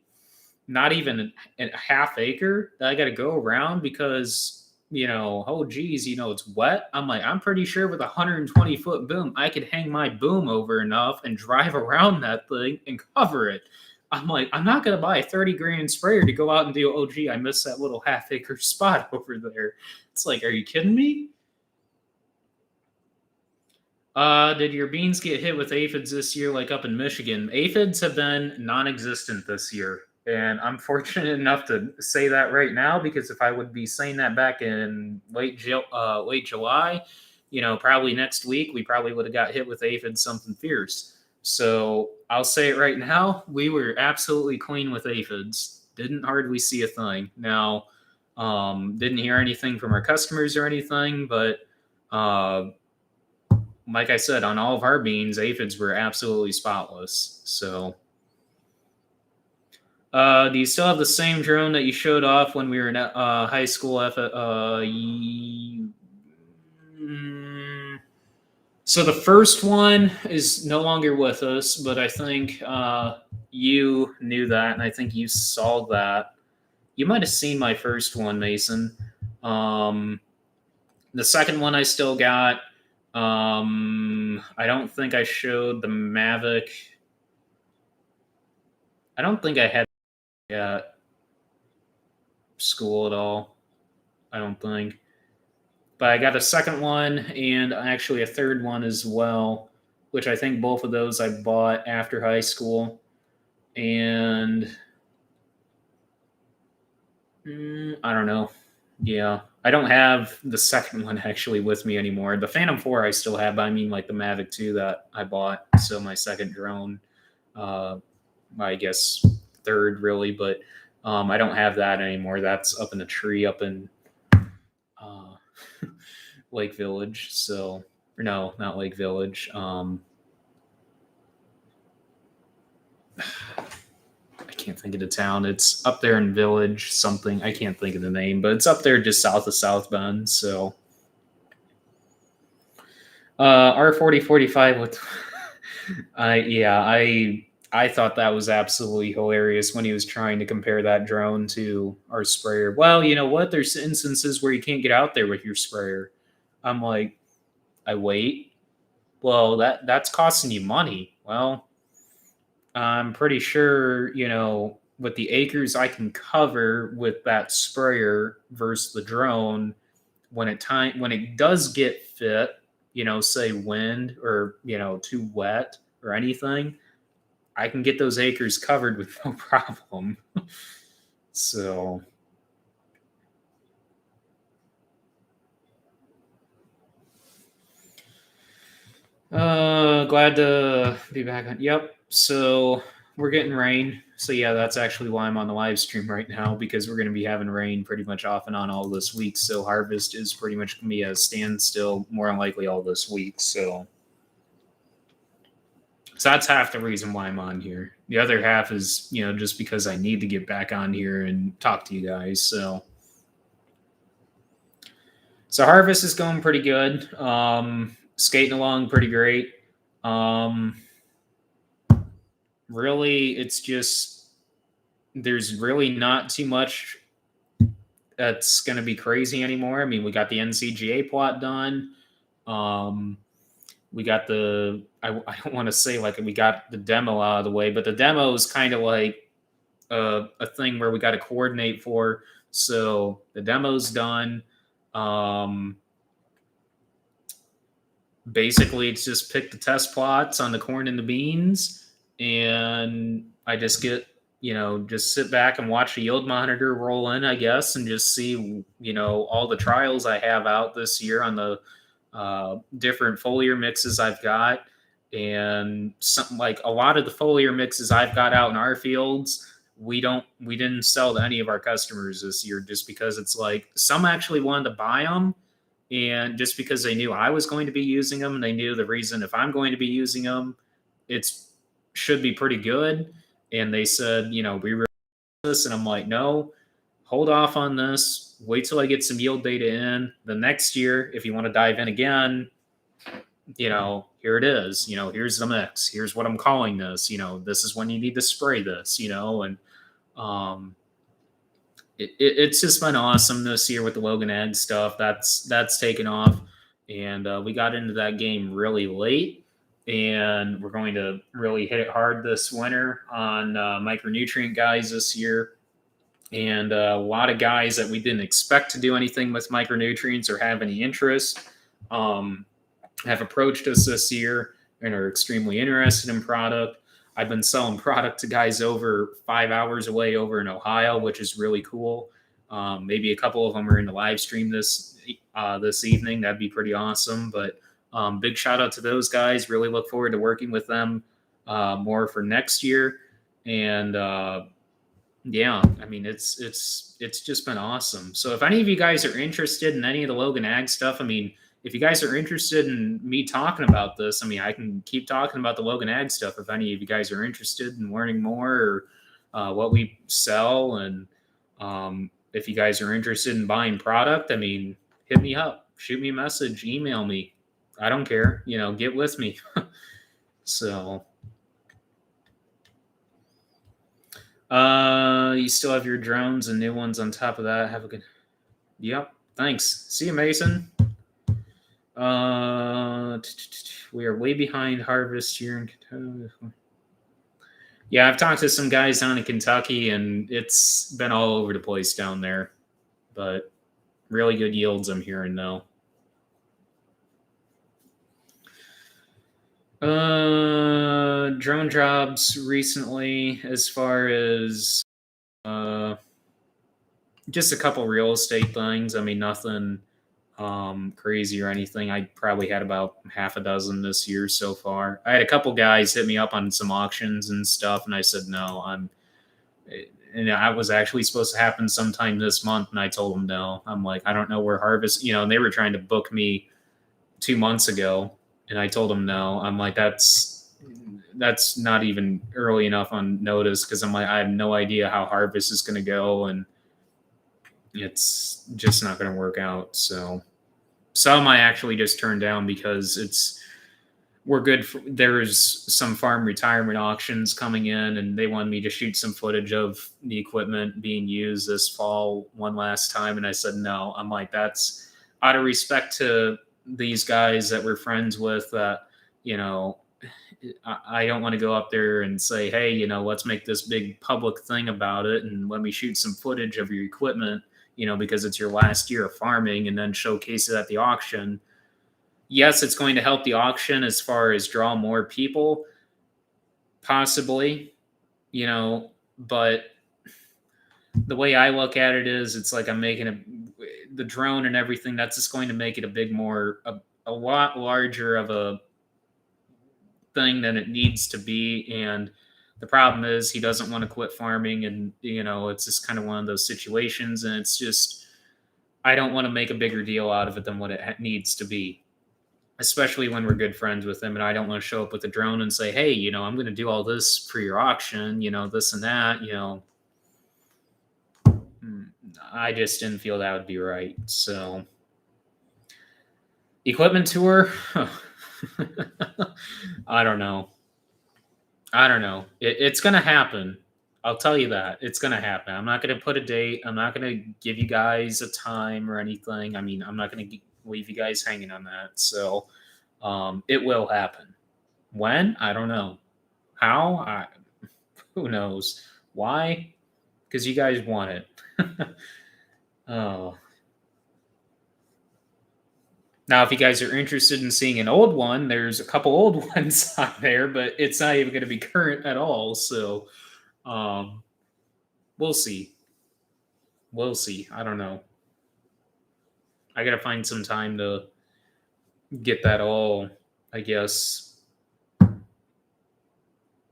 not even a half acre that I got to go around because, oh geez, it's wet. I'm like, I'm pretty sure with a 120-foot boom, I could hang my boom over enough and drive around that thing and cover it. I'm like, I'm not going to buy a 30 grand sprayer to go out and do, oh gee, I missed that little half acre spot over there. It's like, are you kidding me? Did your beans get hit with aphids this year, like up in Michigan? Aphids have been non-existent this year, and I'm fortunate enough to say that right now, because if I would be saying that back in late July, probably next week, we probably would have got hit with aphids, something fierce. So I'll say it right now: we were absolutely clean with aphids. Didn't hardly see a thing. Now, didn't hear anything from our customers or anything, but like I said, on all of our beans, aphids were absolutely spotless. So, do you still have the same drone that you showed off when we were in high school? So the first one is no longer with us, but I think you knew that, and I think you saw that. You might have seen my first one, Mason. The second one I still got. I don't think I showed the Mavic. I don't think I had at school at all. I don't think. But I got a second one and actually a third one as well, which I think both of those I bought after high school. And I don't know. Yeah, I don't have the second one actually with me anymore. The Phantom 4 I still have, but I mean like the Mavic 2 that I bought. So my second drone, uh, I guess third really, but I don't have that anymore. That's up in a tree up in uh, Lake Village. So, or no, not Lake Village. I can't think of the town. It's up there in Village something. I can't think of the name, but it's up there just south of South Bend. So R4045 with I thought that was absolutely hilarious when he was trying to compare that drone to our sprayer. Well, you know what? There's instances where you can't get out there with your sprayer. I'm like, I wait. Well, that's costing you money. Well, I'm pretty sure, with the acres I can cover with that sprayer versus the drone, when it does get fit, say wind or too wet or anything, I can get those acres covered with no problem. So glad to be back on. Yep. So we're getting rain. So yeah, that's actually why I'm on the live stream right now, because we're going to be having rain pretty much off and on all this week. So harvest is pretty much going to be a standstill, more than likely all this week. So that's half the reason why I'm on here. The other half is, just because I need to get back on here and talk to you guys. So harvest is going pretty good. Skating along pretty great. Really, it's just there's really not too much that's going to be crazy anymore. I mean, we got the NCGA plot done. We got I don't want to say like we got the demo out of the way, but the demo is kind of like a thing where we got to coordinate for. So the demo's done. Basically, it's just pick the test plots on the corn and the beans, and I just get just sit back and watch the yield monitor roll in, I guess, and just see all the trials I have out this year on the different foliar mixes I've got, and something like a lot of the foliar mixes I've got out in our fields. We didn't sell to any of our customers this year, just because it's like some actually wanted to buy them, and just because they knew I was going to be using them, and they knew the reason if I'm going to be using them, it's should be pretty good. And they said, we really this, and I'm like, no, hold off on this. Wait till I get some yield data in. The next year, if you want to dive in again, here it is. Here's the mix. Here's what I'm calling this. This is when you need to spray this. And um, it's just been awesome this year with the Logan Ag stuff. That's taken off, and we got into that game really late, and we're going to really hit it hard this winter on micronutrient guys this year. And a lot of guys that we didn't expect to do anything with micronutrients or have any interest have approached us this year and are extremely interested in product. I've been selling product to guys over 5 hours away over in Ohio, which is really cool. Maybe a couple of them are in the live stream this evening. That'd be pretty awesome. But big shout out to those guys. Really look forward to working with them more for next year. And yeah, I mean it's just been awesome. So if any of you guys are interested in any of the Logan Ag stuff, I mean, if you guys are interested in me talking about this, I mean, I can keep talking about the Logan Ag stuff if any of you guys are interested in learning more or what we sell. And if you guys are interested in buying product, I mean, hit me up, shoot me a message, email me. I don't care, get with me. So, you still have your drones and new ones on top of that. Have a good, yep. Thanks. See you, Mason. We are way behind harvest here in Kentucky. Yeah, I've talked to some guys down in Kentucky, and it's been all over the place down there. But really good yields, I'm hearing though. Drone jobs recently, as far as just a couple real estate things. I mean, nothing crazy or anything. I probably had about half a dozen this year so far. I had a couple guys hit me up on some auctions and stuff, and I said no. And I was actually supposed to happen sometime this month, and I told them no. I'm like, I don't know where harvest. And they were trying to book me 2 months ago, and I told them no. I'm like, that's not even early enough on notice, because I'm like, I have no idea how harvest is going to go, and it's just not going to work out. So some I actually just turned down because we're good. There's some farm retirement auctions coming in, and they wanted me to shoot some footage of the equipment being used this fall one last time. And I said, no. I'm like, that's out of respect to these guys that we're friends with. I don't want to go up there and say, hey, let's make this big public thing about it, and let me shoot some footage of your equipment, because it's your last year of farming, and then showcase it at the auction. Yes, it's going to help the auction as far as draw more people, possibly, but the way I look at it is, it's like I'm making the drone and everything, that's just going to make it a lot larger of a thing than it needs to be. And the problem is, he doesn't want to quit farming, and it's just kind of one of those situations, and it's just, I don't want to make a bigger deal out of it than what it needs to be, especially when we're good friends with him. And I don't want to show up with a drone and say, hey, I'm going to do all this for your auction, this and that. I just didn't feel that would be right. So equipment tour, I don't know. It's going to happen. I'll tell you that. It's going to happen. I'm not going to put a date. I'm not going to give you guys a time or anything. I mean, I'm not going to leave you guys hanging on that. So it will happen. When? I don't know. How? Who knows? Why? Because you guys want it. Oh. Now, if you guys are interested in seeing an old one, there's a couple old ones on there, but it's not even going to be current at all. So we'll see. We'll see. I don't know. I got to find some time to get that all, I guess,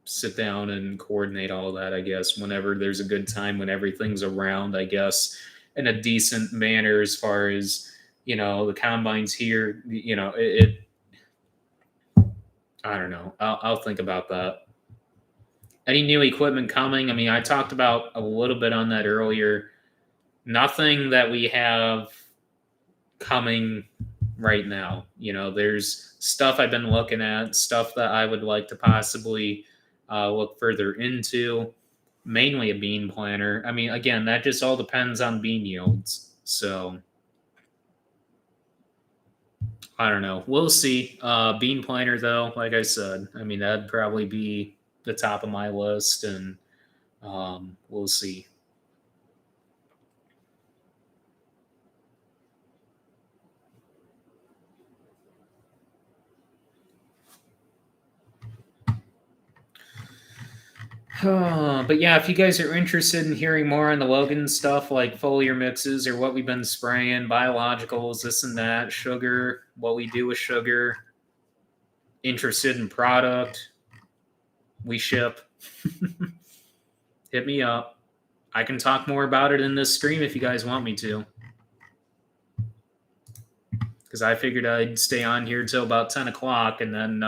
sit down and coordinate all that, I guess, whenever there's a good time, when everything's around, I guess, in a decent manner, as far as, the combine's here, I don't know. I'll think about that. Any new equipment coming? I mean, I talked about a little bit on that earlier. Nothing that we have coming right now. There's stuff I've been looking at, stuff that I would like to possibly look further into, mainly a bean planter. I mean, again, that just all depends on bean yields. So I don't know. We'll see. Bean planter, though, like I said, I mean, that'd probably be the top of my list, and we'll see. But yeah, if you guys are interested in hearing more on the Logan stuff, like foliar mixes or what we've been spraying, biologicals, this and that, sugar, what we do with sugar, interested in product, we ship, hit me up. I can talk more about it in this stream if you guys want me to, because I figured I'd stay on here till about 10 o'clock, and then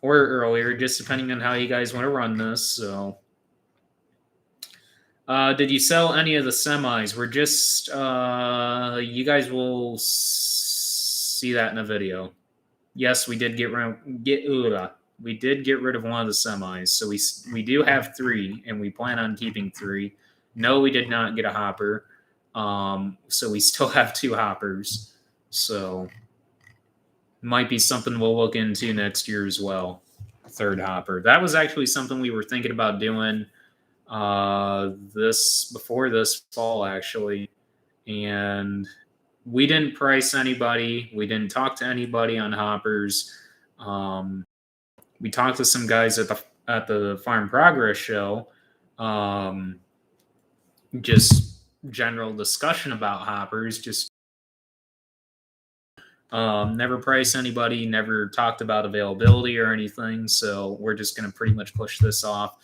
or earlier, just depending on how you guys want to run this. So did you sell any of the semis? We're just you guys will see that in a video. Yes, we did get rid of one of the semis. So we do have 3, and we plan on keeping 3. No, we did not get a hopper. So we still have 2 hoppers. So might be something we'll look into next year as well. 3rd hopper. That was actually something we were thinking about doing before this fall, actually. And we didn't price anybody. We didn't talk to anybody on hoppers. We talked to some guys at the Farm Progress show. Just general discussion about hoppers. Just never price anybody, never talked about availability or anything. So we're just going to pretty much push this off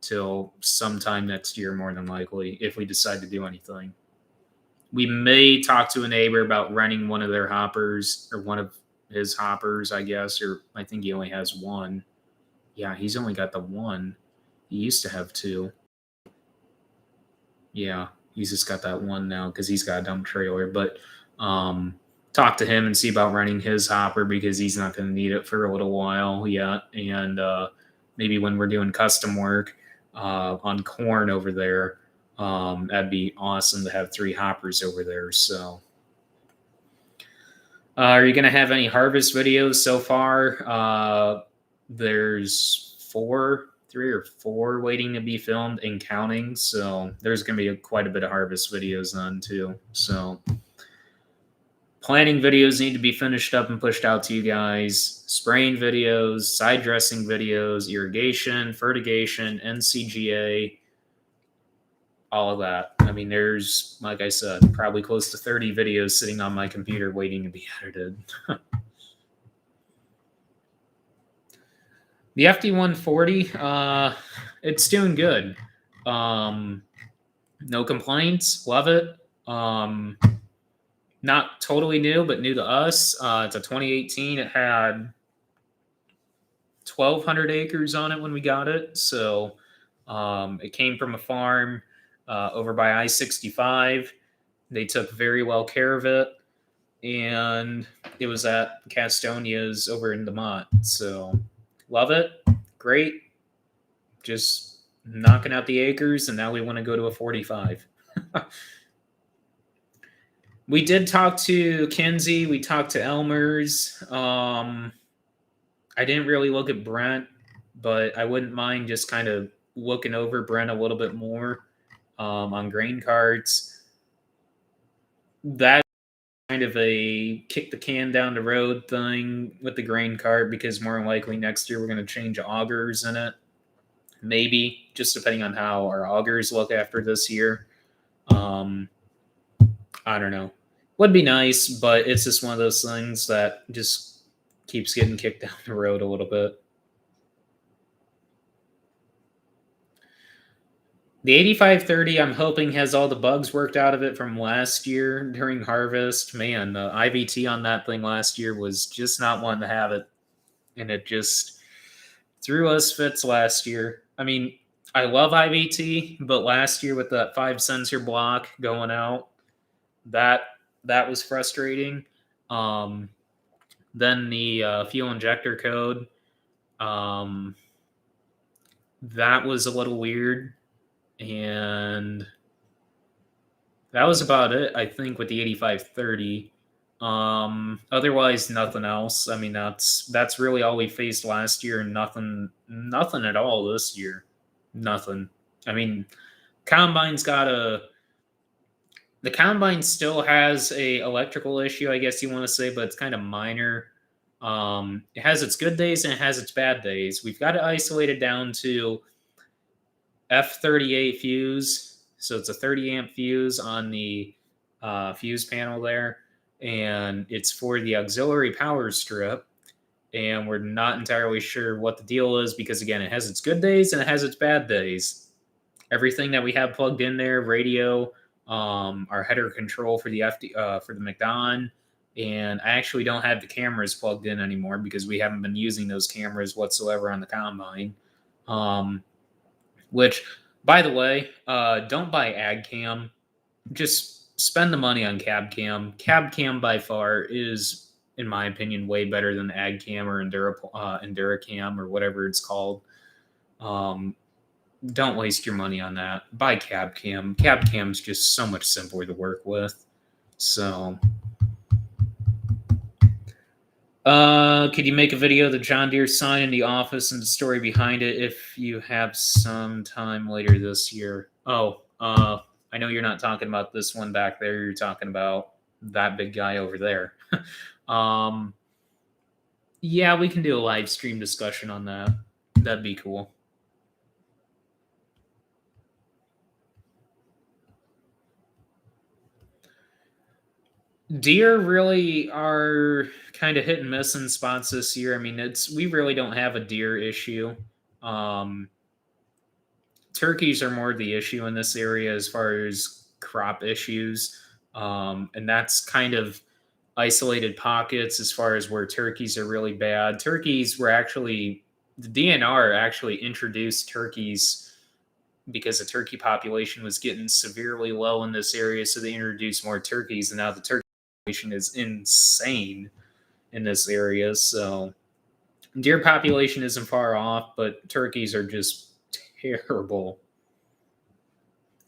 till sometime next year, more than likely, if we decide to do anything. We may talk to a neighbor about renting one of their hoppers, or one of his hoppers, I guess, or I think he only has one. Yeah, he's only got the one. He used to have two. Yeah, he's just got that one now because he's got a dump trailer. But talk to him and see about renting his hopper because he's not going to need it for a little while yet. And maybe when we're doing custom work on corn over there, that'd be awesome to have 3 hoppers over there. So, are you going to have any harvest videos so far? There's 3 or 4 waiting to be filmed and counting. So there's going to be quite a bit of harvest videos on too. So planting videos need to be finished up and pushed out to you guys. Spraying videos, side dressing videos, irrigation, fertigation, NCGA, all of that. I mean, there's, like I said, probably close to 30 videos sitting on my computer waiting to be edited. The FD140, it's doing good. No complaints. Love it. Not totally new, but new to us. It's a 2018. It had 1,200 acres on it when we got it. So it came from a farm over by I-65. They took very well care of it. And it was at Castonia's over in Demont. So love it. Great. Just knocking out the acres, and now we want to go to a 45. We did talk to Kinsey. We talked to Elmer's. I didn't really look at Brent, but I wouldn't mind just kind of looking over Brent a little bit more on grain carts. That's kind of a kick the can down the road thing with the grain cart, because more than likely next year we're going to change augers in it. Maybe, just depending on how our augers look after this year. I don't know. Would be nice, but it's just one of those things that just keeps getting kicked down the road a little bit. The 8530, I'm hoping, has all the bugs worked out of it from last year during harvest. Man, the IVT on that thing last year was just not wanting to have it. And it just threw us fits last year. I mean, I love IVT, but last year with that 5 sensor block going out, that was frustrating. Then the fuel injector code, that was a little weird. And that was about it, I think, with the 8530. Otherwise, nothing else. I mean, that's really all we faced last year, and nothing at all this year. Nothing. I mean, the combine still has a electrical issue, I guess you want to say, but it's kind of minor. It has its good days and it has its bad days. We've got it isolated down to F38 fuse. So it's a 30 amp fuse on the fuse panel there. And it's for the auxiliary power strip. And we're not entirely sure what the deal is because, again, it has its good days and it has its bad days. Everything that we have plugged in there, radio, our header control for the for the McDon, and I actually don't have the cameras plugged in anymore because we haven't been using those cameras whatsoever on the combine. Which, by the way, don't buy Ag Cam. Just spend the money on Cab Cam. Cab Cam by far is, in my opinion, way better than Ag Cam or EnduraCam or whatever it's called. Don't waste your money on that. Buy Cab Cam. Cab Cam's just so much simpler to work with. So, could you make a video of the John Deere sign in the office and the story behind it if you have some time later this year? Oh, I know you're not talking about this one back there. You're talking about that big guy over there. Yeah, we can do a live stream discussion on that. That'd be cool. Deer really are kind of hit and miss in spots this year. I mean, we really don't have a deer issue. Um, Turkeys are more the issue in this area as far as crop issues, and that's kind of isolated pockets as far as where turkeys are really bad. Turkeys were actually the DNR actually introduced turkeys because the turkey population was getting severely low in this area, so they introduced more turkeys, and now the turkey population is insane in this area. So deer population isn't far off, but turkeys are just terrible.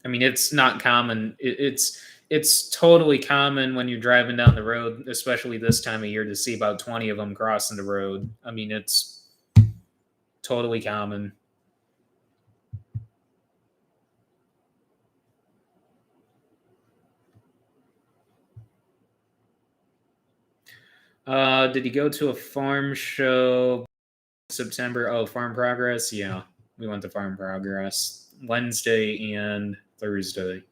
I mean, it's not common. It's totally common when you're driving down the road, especially this time of year, to see about 20 of them crossing the road. I mean, it's totally common. Did you go to a farm show September? Oh, Farm Progress. Yeah, we went to Farm Progress Wednesday and Thursday.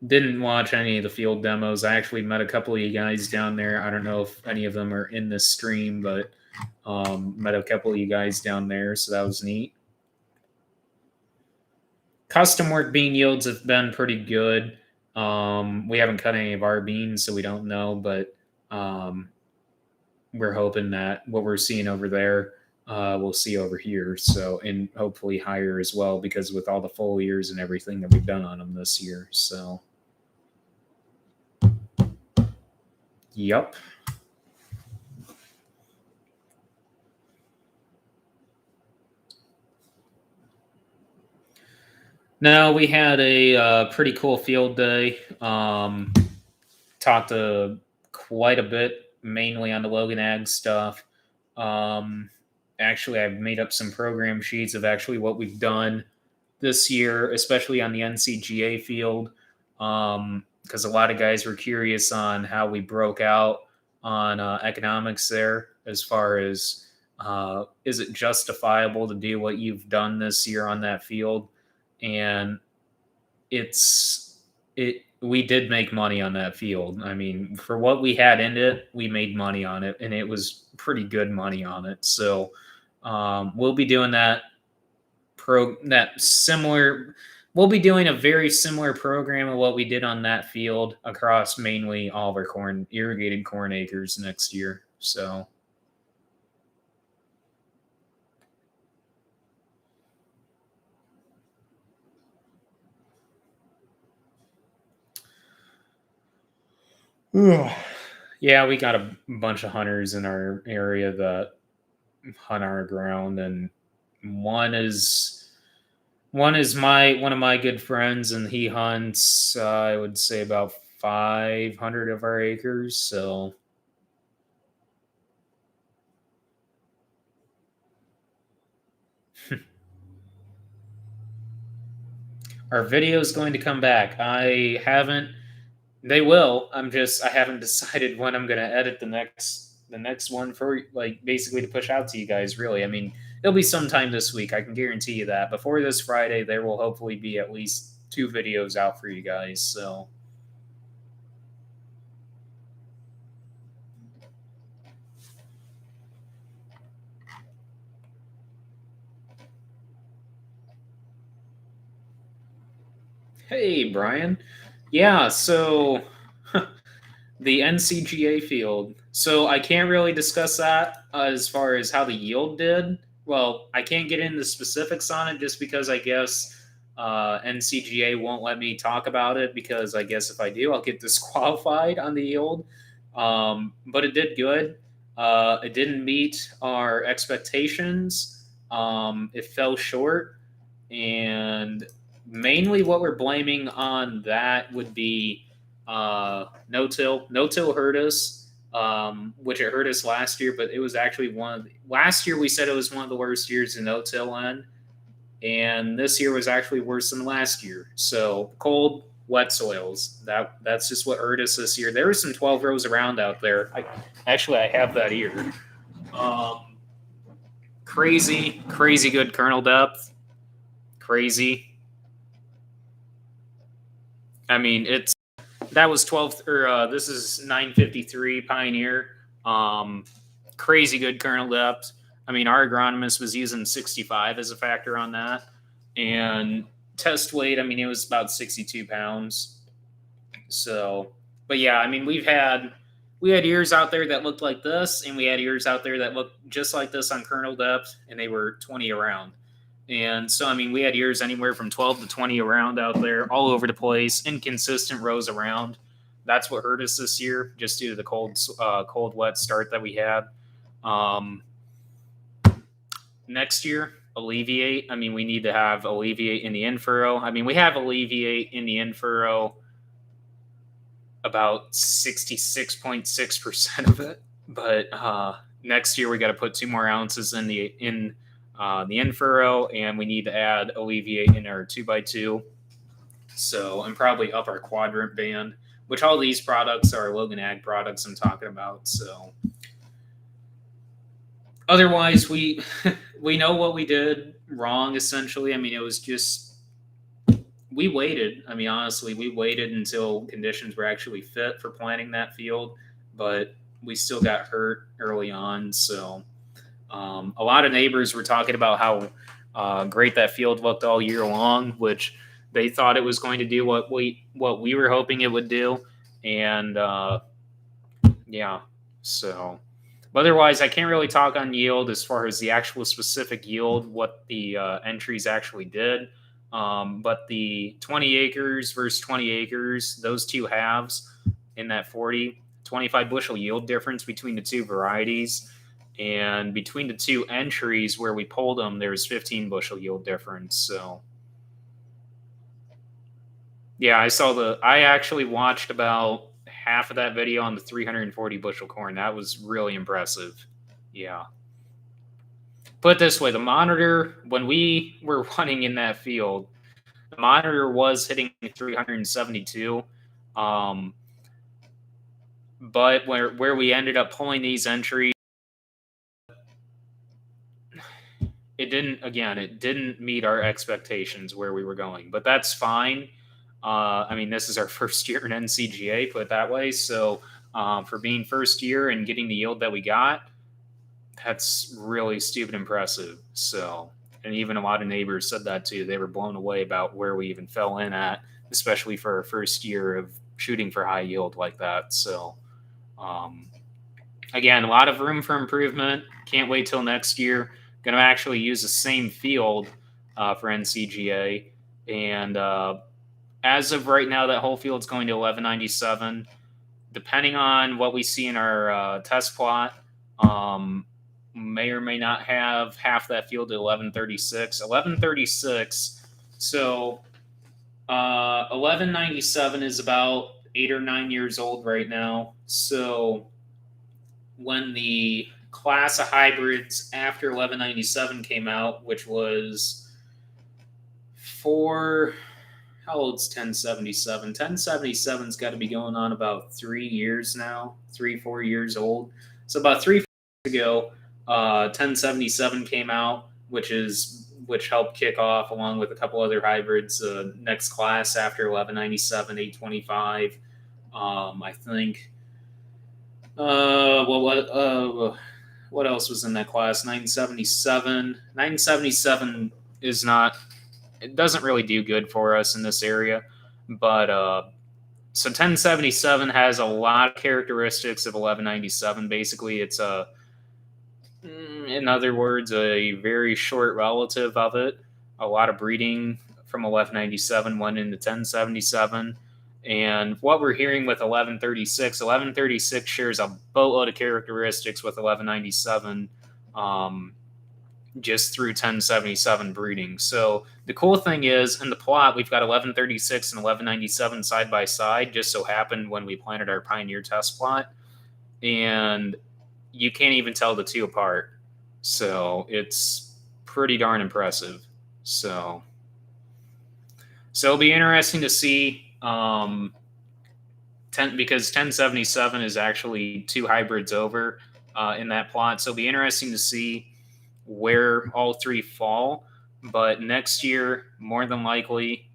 Didn't watch any of the field demos. I actually met a couple of you guys down there. I don't know if any of them are in this stream, but met a couple of you guys down there, so that was neat. Custom work bean yields have been pretty good. We haven't cut any of our beans, so we don't know, but we're hoping that what we're seeing over there, we'll see over here. So, and hopefully higher as well, because with all the foliars and everything that we've done on them this year. So, yep. No, we had a pretty cool field day. Talked quite a bit, mainly on the Logan Ag stuff. Actually, I've made up some program sheets of actually what we've done this year, especially on the NCGA field, because a lot of guys were curious on how we broke out on economics there, as far as is it justifiable to do what you've done this year on that field, and we did make money on that field. I mean, for what we had in it, we made money on it, and it was pretty good money on it. So we'll be doing that similar. We'll be doing a very similar program of what we did on that field across mainly all of our irrigated corn acres next year. So. Yeah, we got a bunch of hunters in our area that hunt our ground, and one is one of my good friends, and he hunts. I would say about 500 of our acres. So our video is going to come back. I haven't. They will. I haven't decided when I'm going to edit the next one for, like, basically to push out to you guys. Really, I mean, it'll be sometime this week. I can guarantee you that. Before this Friday, there will hopefully be at least 2 videos out for you guys. So. Hey, Brian. Yeah, so the NCGA field. So I can't really discuss that as far as how the yield did. Well, I can't get into specifics on it just because I guess NCGA won't let me talk about it, because I guess if I do, I'll get disqualified on the yield. But it did good. It didn't meet our expectations. It fell short, and mainly what we're blaming on that would be no till. No till hurt us, which it hurt us last year, but it was actually last year we said it was one of the worst years in no till in, and this year was actually worse than last year. So cold, wet soils. That's just what hurt us this year. There were some 12 rows around out there. I have that here. Crazy, crazy good kernel depth. Crazy. I mean, that was 12, or this is 953 Pioneer. Crazy good kernel depth. I mean, our agronomist was using 65 as a factor on that. And test weight, I mean, it was about 62 pounds. So, but yeah, I mean, we had ears out there that looked like this, and we had ears out there that looked just like this on kernel depth, and they were 20 around. And so, I mean, we had ears anywhere from 12 to 20 around out there, all over the place, inconsistent rows around. That's what hurt us this year, just due to the cold, wet start that we had. Next year, alleviate. I mean, we need to have alleviate in the in-furrow. I mean, we have alleviate in the in-furrow about 66.6% of it. But next year, we got to put 2 more ounces in the in-furrow, and we need to add alleviate in our 2x2. So, and probably up our quadrant band, which all these products are Logan Ag products I'm talking about. So, otherwise, we know what we did wrong, essentially. I mean, it was just, we waited. I mean, honestly, we waited until conditions were actually fit for planting that field, but we still got hurt early on. So, a lot of neighbors were talking about how great that field looked all year long, which they thought it was going to do what we were hoping it would do. And yeah, so otherwise, I can't really talk on yield as far as the actual specific yield, what the entries actually did. But the 20 acres versus 20 acres, those two halves in that 25 bushel yield difference between the two varieties. And between the two entries where we pulled them, there's 15 bushel yield difference. So, yeah, I actually watched about half of that video on the 340 bushel corn. That was really impressive. Yeah. Put it this way, the monitor, when we were running in that field, the monitor was hitting 372. But where we ended up pulling these entries, it didn't meet our expectations where we were going, but that's fine. I mean, this is our first year in NCGA, put it that way. So for being first year and getting the yield that we got, that's really stupid impressive. So, and even a lot of neighbors said that too. They were blown away about where we even fell in at, especially for our first year of shooting for high yield like that. So, again, a lot of room for improvement. Can't wait till next year. Going to actually use the same field for NCGA. And as of right now, that whole field's going to 1197. Depending on what we see in our test plot, may or may not have half that field to 1136. 1136. So 1197 is about 8 or 9 years old right now. So when the class of hybrids after 1197 came out, which was how old's 1077? 1077's got to be going on about 3 years now, 4 years old. So about 3 years ago, 1077 came out, which helped kick off, along with a couple other hybrids, next class after 1197, 825. I think. What else was in that class? 977. 977 is not. It doesn't really do good for us in this area, but so 1077 has a lot of characteristics of 1197. Basically, it's in other words, a very short relative of it. A lot of breeding from 1197 went into 1077. And what we're hearing with 1136 shares a boatload of characteristics with 1197 just through 1077 breeding. So the cool thing is, in the plot, we've got 1136 and 1197 side by side, just so happened when we planted our Pioneer test plot. And you can't even tell the two apart. So it's pretty darn impressive. So it'll be interesting to see, because 1077 is actually 2 hybrids over in that plot. So it'll be interesting to see where all 3 fall. But next year, more than likely,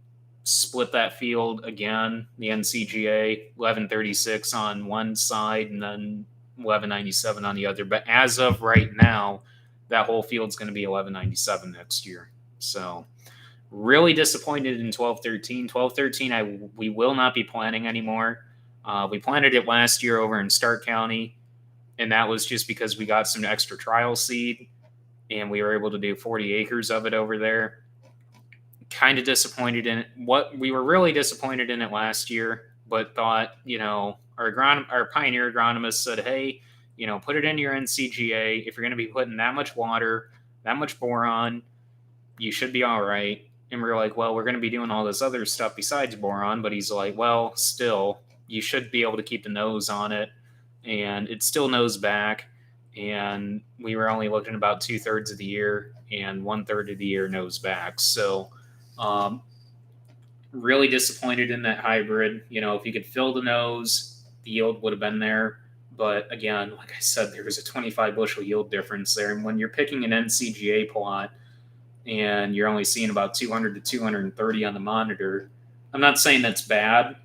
split that field again, the NCGA, 1136 on one side and then 1197 on the other. But as of right now, that whole field's going to be 1197 next year. So really disappointed in 1213. 1213, we will not be planting anymore. We planted it last year over in Stark County, and that was just because we got some extra trial seed, and we were able to do 40 acres of it over there. Kind of disappointed in it. We were really disappointed in it last year, but thought, our pioneer agronomist said, hey, put it into your NCGA. If you're going to be putting that much water, that much boron, you should be all right. And we're like, well, we're going to be doing all this other stuff besides boron. But he's like, well, still, you should be able to keep the nose on it. And it still nose back. And we were only looking about 2/3 of the year and 1/3 of the year nose back. So really disappointed in that hybrid. If you could fill the nose, the yield would have been there. But again, like I said, there was a 25 bushel yield difference there. And when you're picking an NCGA plot and you're only seeing about 200 to 230 on the monitor, I'm not saying that's bad,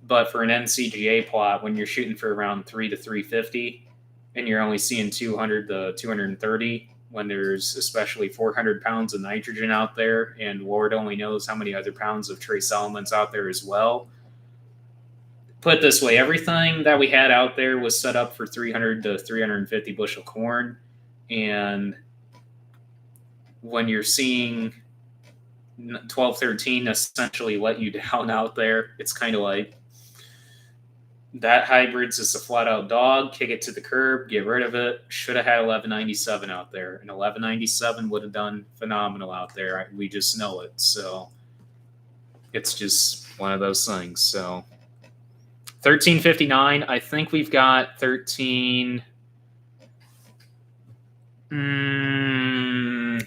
but for an NCGA plot, when you're shooting for around 3 to 350 and you're only seeing 200 to 230, when there's especially 400 pounds of nitrogen out there, and Lord only knows how many other pounds of trace elements out there as well. Put it this way, everything that we had out there was set up for 300 to 350 bushel corn. And when you're seeing 1213 essentially let you down out there, it's kind of like, that hybrid's just a flat out dog. Kick it to the curb, get rid of it. Should have had 1197 out there, and 1197 would have done phenomenal out there. We just know it. So it's just one of those things. So 1359, I think we've got 13. Do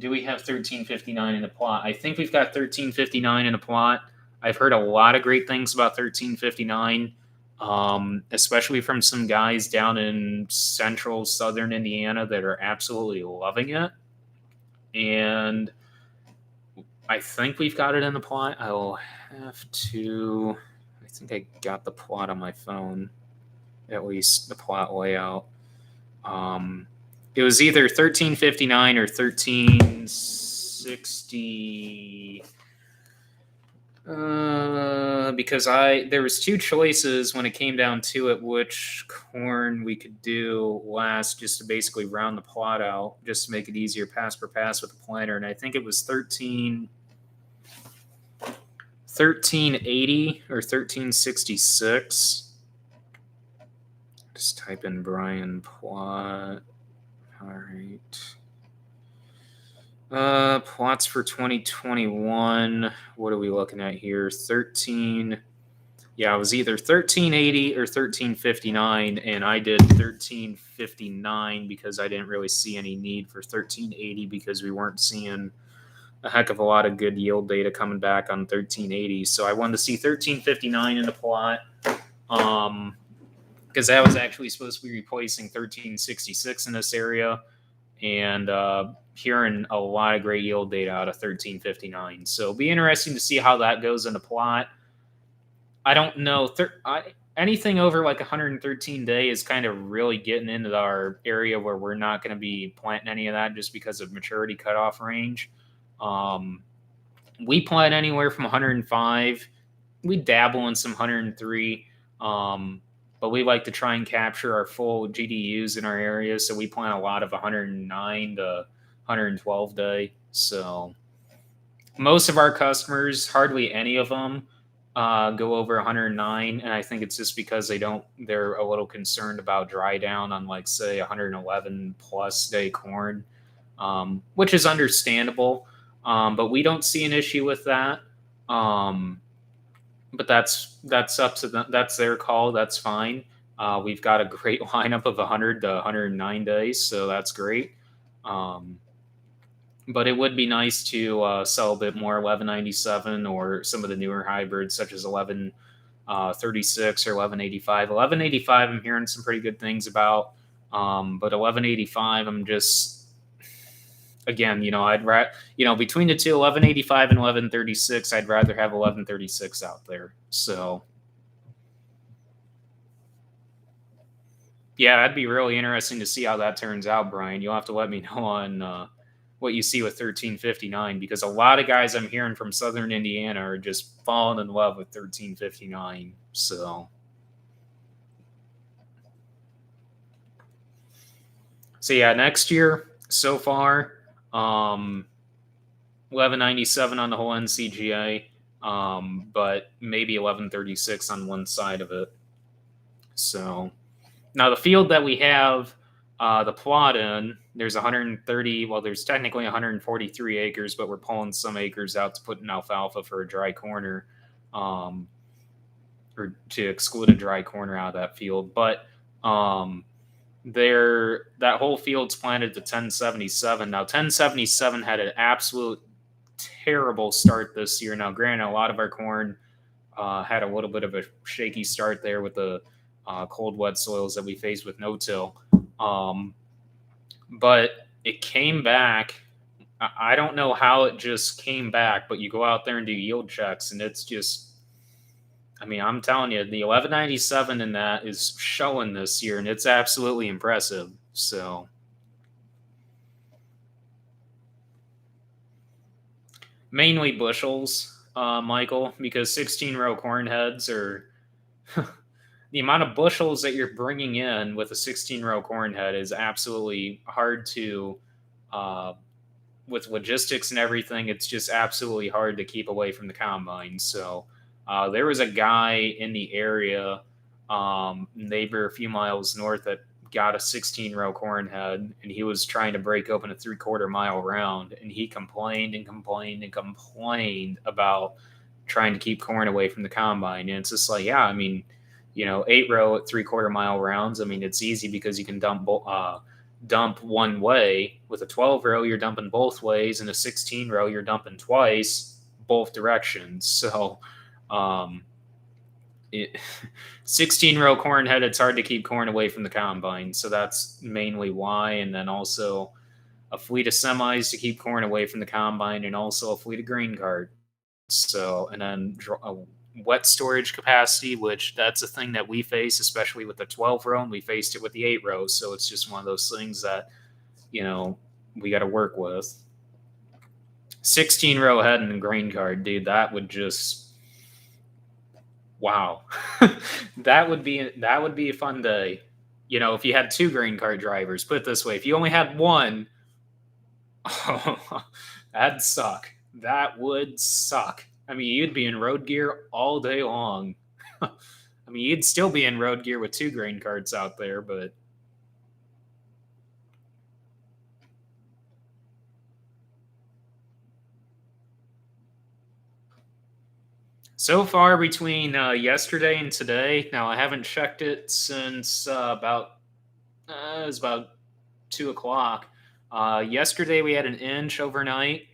we have 1359 in a plot? I think we've got 1359 in a plot. I've heard a lot of great things about 1359. Especially from some guys down in central southern Indiana that are absolutely loving it. And I think we've got it in the plot. I'll have to, I think I got the plot on my phone, at least the plot layout. It was either 1359 or 1360. Because there was two choices when it came down to it, which corn we could do last, just to basically round the plot out, just to make it easier pass per pass with the planter. And I think it was 1380 or 1366. Just type in Brian plot. All right. Plots for 2021. What are we looking at here? 13. Yeah, it was either 1380 or 1359, and I did 1359 because I didn't really see any need for 1380 because we weren't seeing a heck of a lot of good yield data coming back on 1380. So I wanted to see 1359 in the plot, because that was actually supposed to be replacing 1366 in this area, and hearing a lot of great yield data out of 1359. So it'll be interesting to see how that goes in the plot. I don't know. Anything over like 113 day is kind of really getting into our area where we're not going to be planting any of that just because of maturity cutoff range. We plant anywhere from 105. We dabble in some 103. But we like to try and capture our full GDUs in our area. So we plant a lot of 109 to 112 day. So most of our customers, hardly any of them go over 109. And I think it's just because they're a little concerned about dry down on, like, say, 111 plus day corn, which is understandable. But we don't see an issue with that. But that's up to them. That's their call. That's fine. We've got a great lineup of 100 to 109 days, so that's great. But it would be nice to sell a bit more 1197 or some of the newer hybrids such as 1136 or 1185. 1185, I'm hearing some pretty good things about. But 1185, Again, between the two, 1185 and 1136, I'd rather have 1136 out there. So, yeah, that'd be really interesting to see how that turns out, Brian. You'll have to let me know on what you see with 1359, because a lot of guys I'm hearing from Southern Indiana are just falling in love with 1359. So yeah, next year so far, 1197 on the whole NCGA, but maybe 1136 on one side of it. So now the field that we have the plot in, there's 130. Well, there's technically 143 acres, but we're pulling some acres out to put in alfalfa for a dry corner, or to exclude a dry corner out of that field. But that whole field's planted to 1077. Now 1077 had an absolute terrible start this year. Now, granted, a lot of our corn had a little bit of a shaky start there with the cold, wet soils that we faced with no-till. But it came back. I don't know how it just came back, but you go out there and do yield checks, and it's just, I mean, I'm telling you, the 1197 in that is showing this year, and it's absolutely impressive. So, mainly bushels, Michael, because 16-row corn heads are the amount of bushels that you're bringing in with a 16-row corn head is absolutely hard to, with logistics and everything, it's just absolutely hard to keep away from the combine. So there was a guy in the area, neighbor a few miles north, that got a 16-row corn head, and he was trying to break open a 3/4 mile round, and he complained and complained and complained about trying to keep corn away from the combine. And it's just like, yeah, I mean, 8-row at 3/4 mile rounds, I mean, it's easy because you can dump one way. With a 12-row, you're dumping both ways, and a 16-row, you're dumping twice, both directions. So 16-row corn head, it's hard to keep corn away from the combine. So that's mainly why. And then also a fleet of semis to keep corn away from the combine, and also a fleet of grain carts. So, and then a wet storage capacity, which that's a thing that we face, especially with the 12-row, and we faced it with the 8-row. So it's just one of those things that, we got to work with. 16-row head and grain cart, dude, that would just, wow. that would be a fun day. If you had 2 grain cart drivers, put it this way, if you only had one, that'd suck. That would suck. I mean, you'd be in road gear all day long. I mean, you'd still be in road gear with 2 grain carts out there, but so far between yesterday and today, now I haven't checked it since it was about 2 o'clock. Yesterday we had an inch overnight,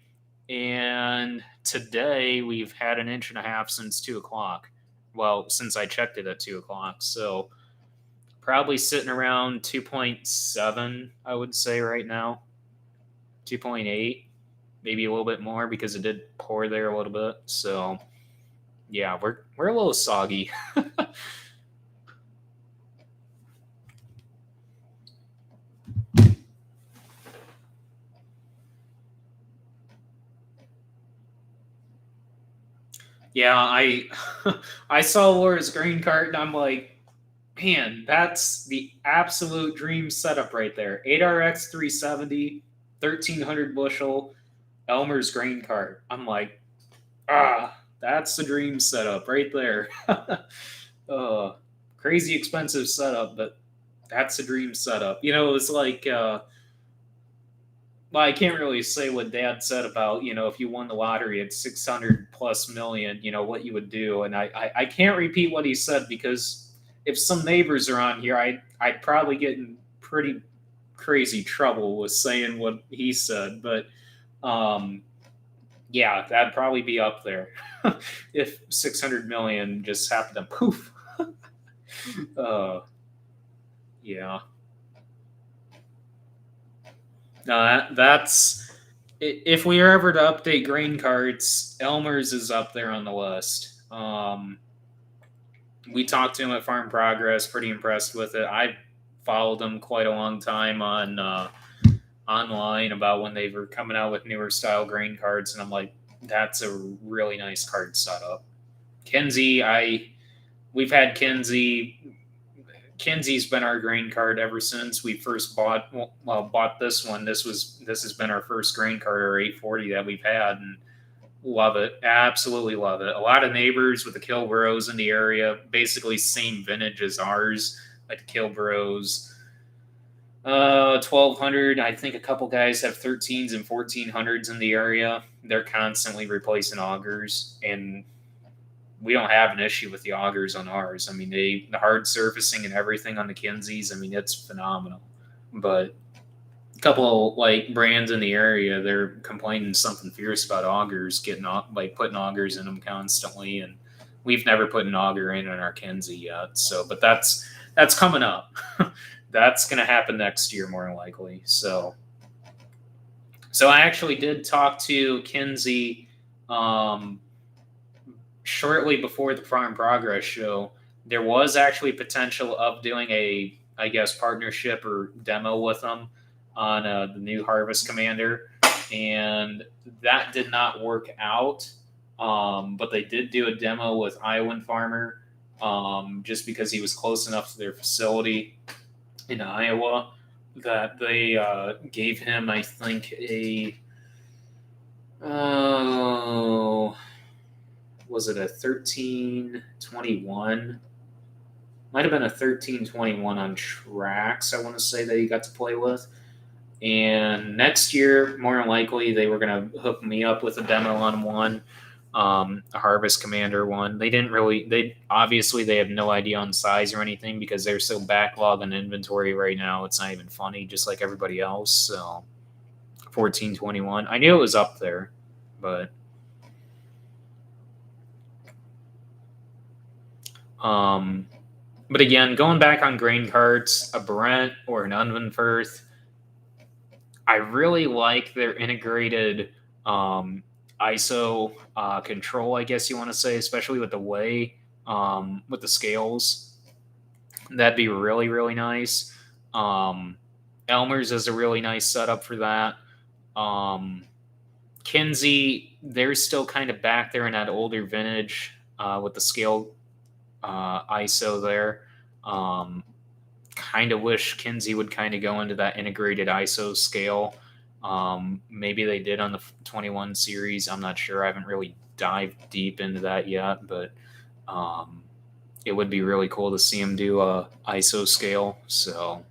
and today we've had an inch and a half since 2 o'clock. Well, since I checked it at 2 o'clock. So probably sitting around 2.7, I would say right now. 2.8, maybe a little bit more, because it did pour there a little bit. So yeah, we're a little soggy. Yeah, I saw Laura's grain cart, and I'm like, man, that's the absolute dream setup right there. 8RX 370, 1300 bushel, Elmer's grain cart. I'm like, that's the dream setup right there. Crazy expensive setup, but that's a dream setup. It's like, well, I can't really say what Dad said about, if you won the lottery at 600 plus million, what you would do. And I can't repeat what he said, because if some neighbors are on here, I'd probably get in pretty crazy trouble with saying what he said. But yeah, that'd probably be up there if 600 million just happened to poof. Yeah. No, that's if we are ever to update grain carts, Elmer's is up there on the list. We talked to him at Farm Progress, pretty impressed with it. I followed them quite a long time on online about when they were coming out with newer style grain carts, and I'm like, that's a really nice cart setup. Kinsey, we've had Kinsey. Kinsey's been our grain cart ever since we first bought this one. This has been our first grain cart, or 840 that we've had, and love it. Absolutely love it. A lot of neighbors with the Kilbros in the area, basically same vintage as ours, like the Kilbros. 1200. I think a couple guys have 13s and 1400s in the area. They're constantly replacing augers, and we don't have an issue with the augers on ours. I mean, the hard surfacing and everything on the Kinseys, I mean, it's phenomenal. But a couple like brands in the area, they're complaining something fierce about augers, putting augers in them constantly, and we've never put an auger in our Kinsey yet. So, but that's coming up. That's going to happen next year, more than likely. So I actually did talk to Kinsey shortly before the Farm Progress show. There was actually potential of doing a, I guess, partnership or demo with them on the new Harvest Commander, and that did not work out. But they did do a demo with Iowan Farmer, just because he was close enough to their facility in Iowa that they gave him, I think, was it a 1321? Might have been a 1321 on tracks, I want to say, that he got to play with. And next year, more than likely, they were going to hook me up with a demo on one, a Harvest Commander one. They obviously they have no idea on size or anything because they're so backlogged in inventory right now. It's not even funny, just like everybody else. So 1421. I knew it was up there, but again, going back on grain carts, a Brent or an Unvenfirth, I really like their integrated ISO control, I guess you want to say, especially with the weigh, with the scales. That'd be really, really nice. Elmer's is a really nice setup for that. Kinsey, they're still kind of back there in that older vintage with the scale ISO there. Kind of wish Kinsey would kind of go into that integrated ISO scale. Maybe they did on the 21 series. I'm not sure. I haven't really dived deep into that yet, but it would be really cool to see them do a ISO scale. So,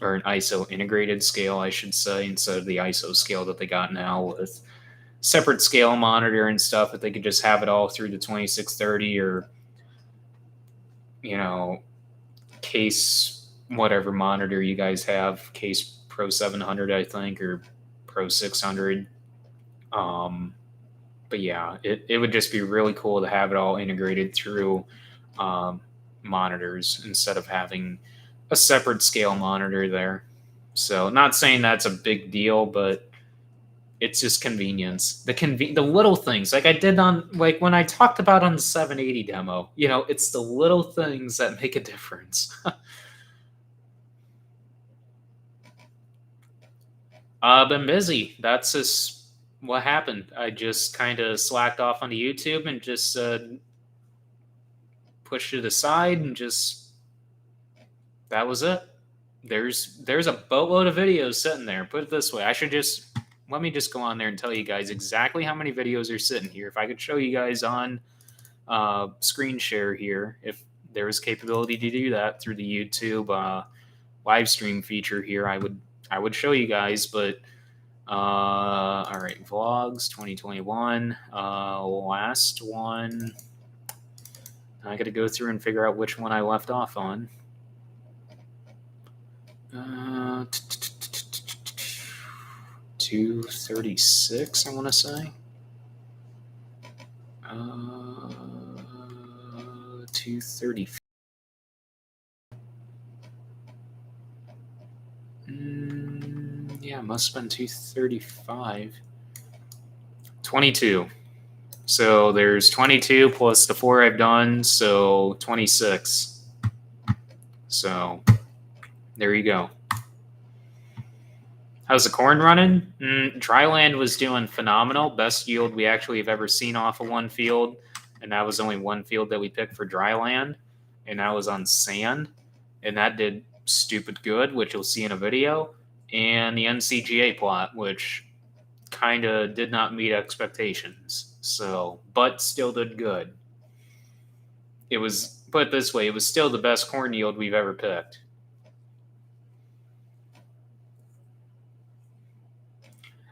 or an ISO integrated scale, I should say, instead of the ISO scale that they got now with separate scale monitor and stuff. If they could just have it all through the 2630 or, case whatever monitor you guys have, case Pro 700, I think, or Pro 600. But yeah, it would just be really cool to have it all integrated through monitors instead of having a separate scale monitor there. So not saying that's a big deal, but it's just convenience. The little things, like I did on, like when I talked about on the 780 demo, it's the little things that make a difference. I've been busy. That's just what happened. I just kind of slacked off on the YouTube and just pushed it aside, and just that was it. There's a boatload of videos sitting there. Put it this way, let me just go on there and tell you guys exactly how many videos are sitting here. If I could show you guys on screen share here, if there was capability to do that through the YouTube live stream feature here, I would show you guys. But all right, vlogs 2021, last one. I got to go through and figure out which one I left off on. 236, I want to say. 230. Yeah, must have been 235. 22. So there's 22 plus the 4 I've done, so 26. So there you go. How's the corn running? Dryland was doing phenomenal. Best yield we actually have ever seen off of one field. And that was only one field that we picked for dryland. And that was on sand. And that did stupid good, which you'll see in a video. And the NCGA plot, which kind of did not meet expectations. So, but still did good. It was, put it this way, it was still the best corn yield we've ever picked.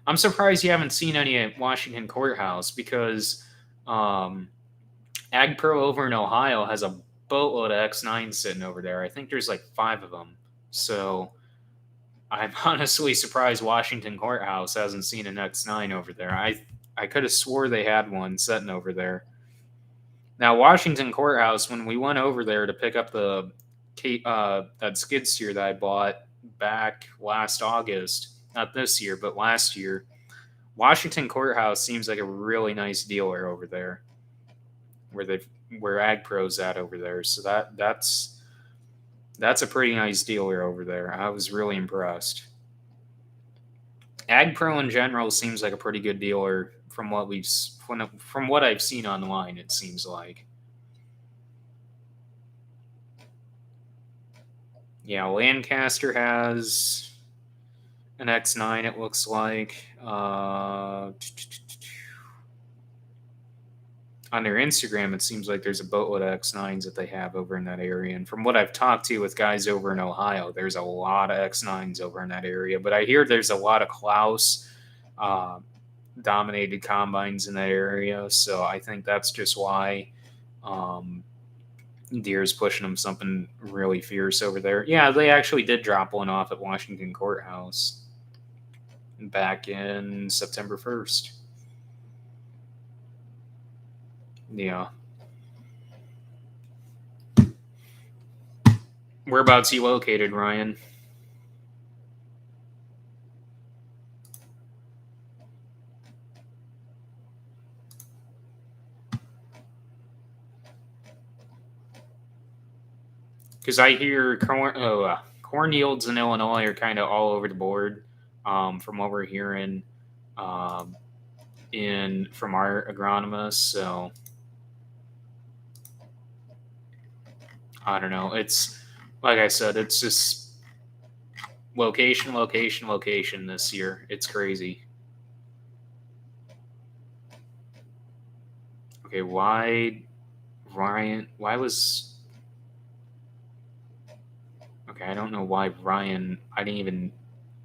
I'm surprised you haven't seen any at Washington Courthouse because Ag Pro over in Ohio has a boatload of X9 sitting over there. I think there's like 5 of them. So I'm honestly surprised Washington Courthouse hasn't seen an X9 over there. I could have swore they had one sitting over there. Now, Washington Courthouse, when we went over there to pick up the that skid steer that I bought back last August, not this year, but last year, Washington Courthouse seems like a really nice dealer over there, where Ag Pro's at over there. So that's a pretty nice dealer over there. I was really impressed. Ag Pro in general seems like a pretty good dealer from what I've seen online. It seems like. Yeah, Lancaster has an X9, it looks like. On their Instagram, it seems like there's a boatload of X9s that they have over in that area. And from what I've talked to with guys over in Ohio, there's a lot of X9s over in that area. But I hear there's a lot of Klaus dominated combines in that area. So I think that's just why Deere's pushing them something really fierce over there. Yeah, they actually did drop one off at Washington Courthouse back in September 1st. Yeah. Whereabouts you located, Ryan? Because I hear corn yields in Illinois are kind of all over the board, from what we're hearing from our agronomists. So I don't know. It's like I said, it's just location this year. It's crazy. Okay, why was... Okay, I don't know why Ryan... I didn't even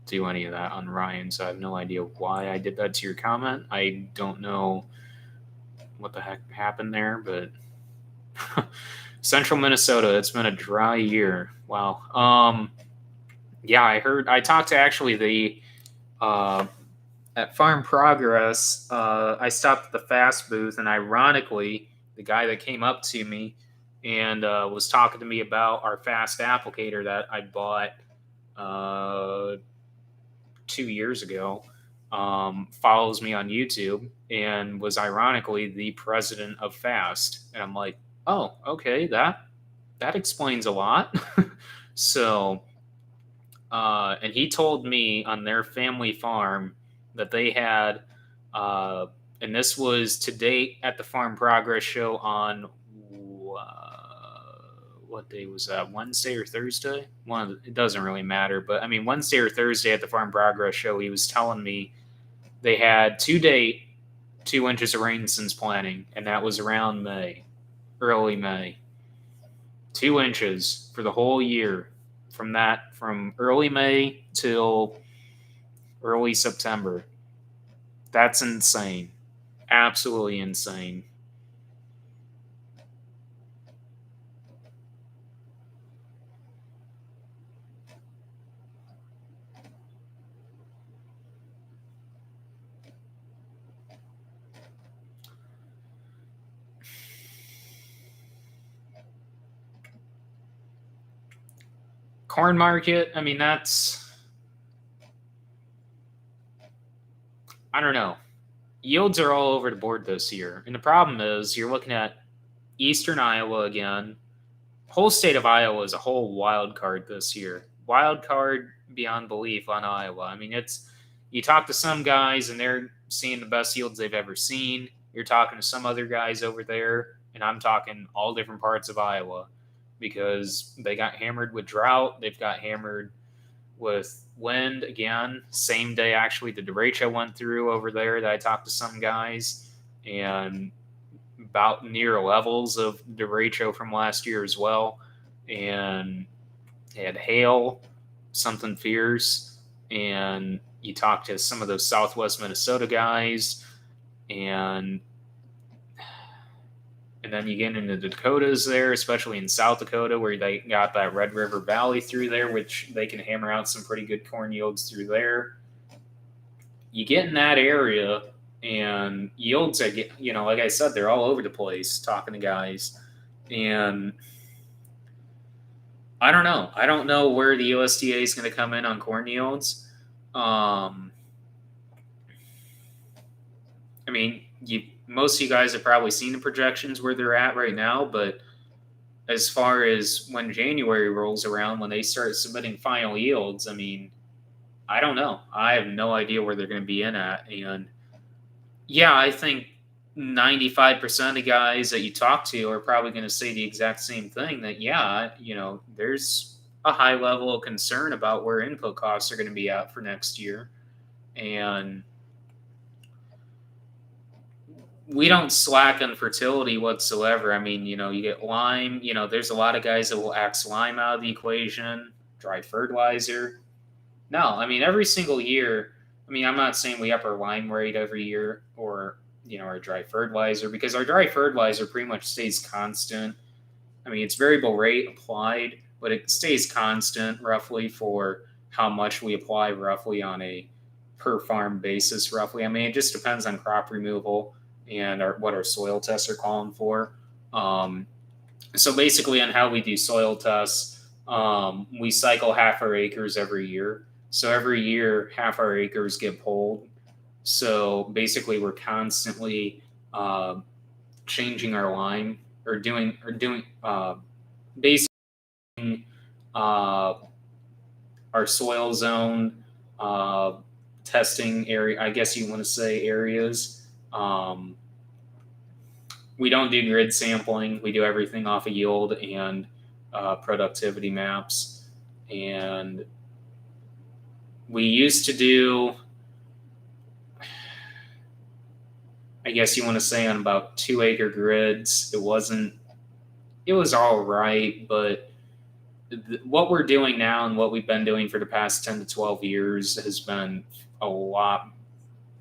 do any of that on Ryan, so I have no idea why I did that to your comment. I don't know what the heck happened there, but... Central Minnesota, it's been a dry year. Wow. Yeah, I talked to actually the... at Farm Progress, I stopped at the fast booth, and ironically, the guy that came up to me and was talking to me about our fast applicator that I bought 2 years ago, follows me on YouTube and was ironically the president of Fast. And I'm like, oh, okay, that explains a lot. So, and he told me on their family farm that they had, and this was to date at the Farm Progress show on what day was that? Wednesday or Thursday? It doesn't really matter, but I mean Wednesday or Thursday at the Farm Progress show, he was telling me they had to date 2 inches of rain since planting, and that was around May, early May. 2 inches for the whole year, from early May till early September. That's insane. Absolutely insane. Corn market, I mean, that's... don't know. Yields are all over the board this year. And the problem is you're looking at eastern Iowa again. Whole state of Iowa is a whole wild card this year. Wild card beyond belief on Iowa. I mean, you talk to some guys and they're seeing the best yields they've ever seen. You're talking to some other guys over there, and I'm talking all different parts of Iowa because they got hammered with drought. They've got hammered with wind again. Same day, actually, the derecho went through over there that I talked to some guys, and about near levels of derecho from last year as well. And they had hail, something fierce. And you talk to some of those Southwest Minnesota guys, and then you get into the Dakotas there, especially in South Dakota, where they got that Red River Valley through there, which they can hammer out some pretty good corn yields through there. You get in that area, and yields, like I said, they're all over the place talking to guys. And I don't know. I don't know where the USDA is going to come in on corn yields. I mean, most of you guys have probably seen the projections where they're at right now, but as far as when January rolls around, when they start submitting final yields, I mean, I don't know. I have no idea where they're going to be in at. And yeah, I think 95% of guys that you talk to are probably going to say the exact same thing, that, yeah, there's a high level of concern about where input costs are going to be at for next year. And we don't slack on fertility whatsoever. I mean, you get lime, there's a lot of guys that will axe lime out of the equation, dry fertilizer. No, I mean, every single year, I mean, I'm not saying we up our lime rate every year or, our dry fertilizer, because our dry fertilizer pretty much stays constant. I mean, it's variable rate applied, but it stays constant roughly for how much we apply roughly on a per farm basis roughly. I mean, it just depends on crop removal and what our soil tests are calling for. So basically on how we do soil tests, we cycle half our acres every year. So every year, half our acres get pulled. So basically we're constantly changing our lime or doing basically our soil zone testing area, I guess you want to say areas. We don't do grid sampling. We do everything off of yield and productivity maps. And we used to do, I guess you want to say, on about 2 acre grids. It was all right, but what we're doing now and what we've been doing for the past 10 to 12 years has been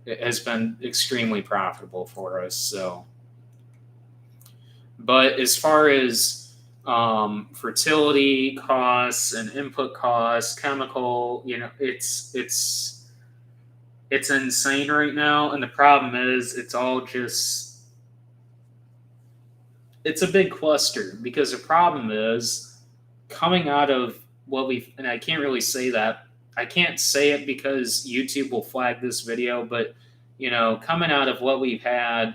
it has been extremely profitable for us. So, but as far as fertility costs and input costs, chemical, it's insane right now. And the problem is it's a big cluster, because the problem is coming out of and I can't really say that. I can't say it because YouTube will flag this video, but, coming out of what we've had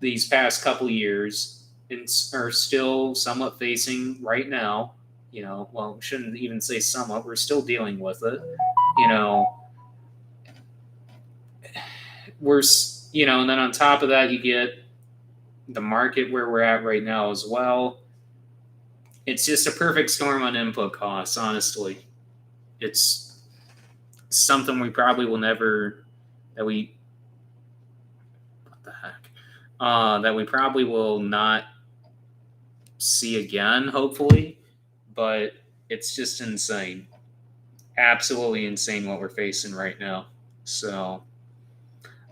these past couple of years and are still somewhat facing right now, well, shouldn't even say somewhat, we're still dealing with it, and then on top of that, you get the market where we're at right now as well. It's just a perfect storm on input costs, honestly. It's something we probably will never, that we probably will not see again, hopefully. But it's just insane. Absolutely insane what we're facing right now. So,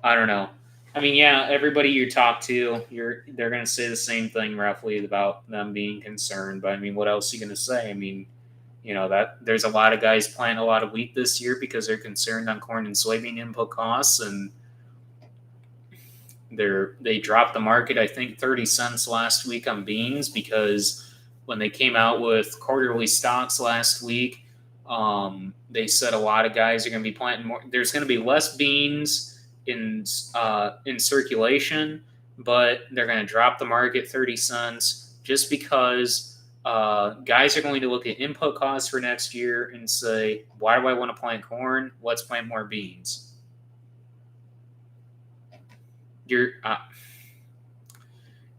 I don't know. I mean, yeah, everybody you talk to, they're going to say the same thing roughly about them being concerned. But I mean, what else are you going to say? I mean, that there's a lot of guys planting a lot of wheat this year because they're concerned on corn and soybean input costs, and they dropped the market, I think, 30 cents last week on beans, because when they came out with quarterly stocks last week, they said a lot of guys are going to be planting more. There's going to be less beans in circulation, but they're going to drop the market 30 cents just because guys are going to look at input costs for next year and say, why do I want to plant corn? Let's plant more beans.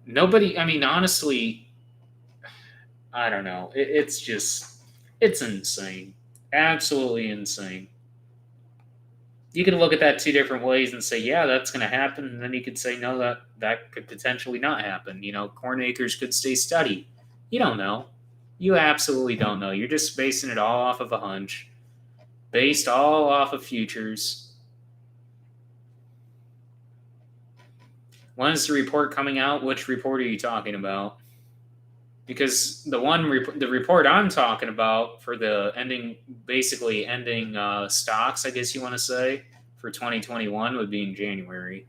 Nobody, I mean, honestly, I don't know. It's insane. Absolutely insane. You can look at that two different ways and say, yeah, that's going to happen. And then you could say, no, that could potentially not happen. Corn acres could stay steady. You don't know. You absolutely don't know. You're just basing it all off of a hunch, based all off of futures. When is the report coming out? Which report are you talking about? Because the report I'm talking about for the ending stocks, I guess you want to say, for 2021 would be in January.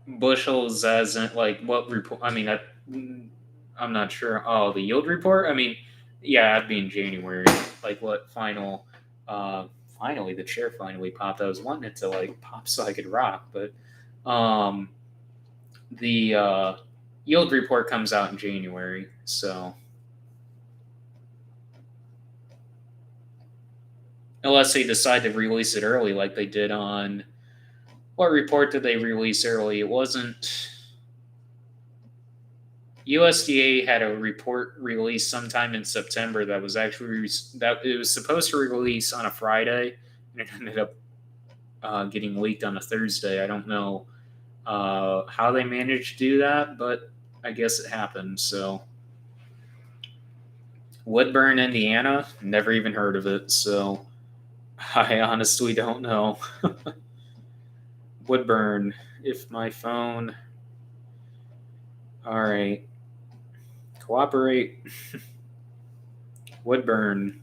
Bushels as in, like, what report? I mean, I'm not sure. Oh, the yield report? I mean, yeah, it'd be in January. Like, what final? Finally, the chair finally popped. I was wanting it to, like, pop so I could rock, but the yield report comes out in January, so unless they decide to release it early, like they did on what report did they release early? It wasn't. USDA had a report released sometime in September that was actually that it was supposed to release on a Friday, and it ended up getting leaked on a Thursday. I don't know how they managed to do that, but I guess it happened. So, Woodburn, Indiana, never even heard of it. So, I honestly don't know. Woodburn, if my phone. All right. Cooperate. Woodburn.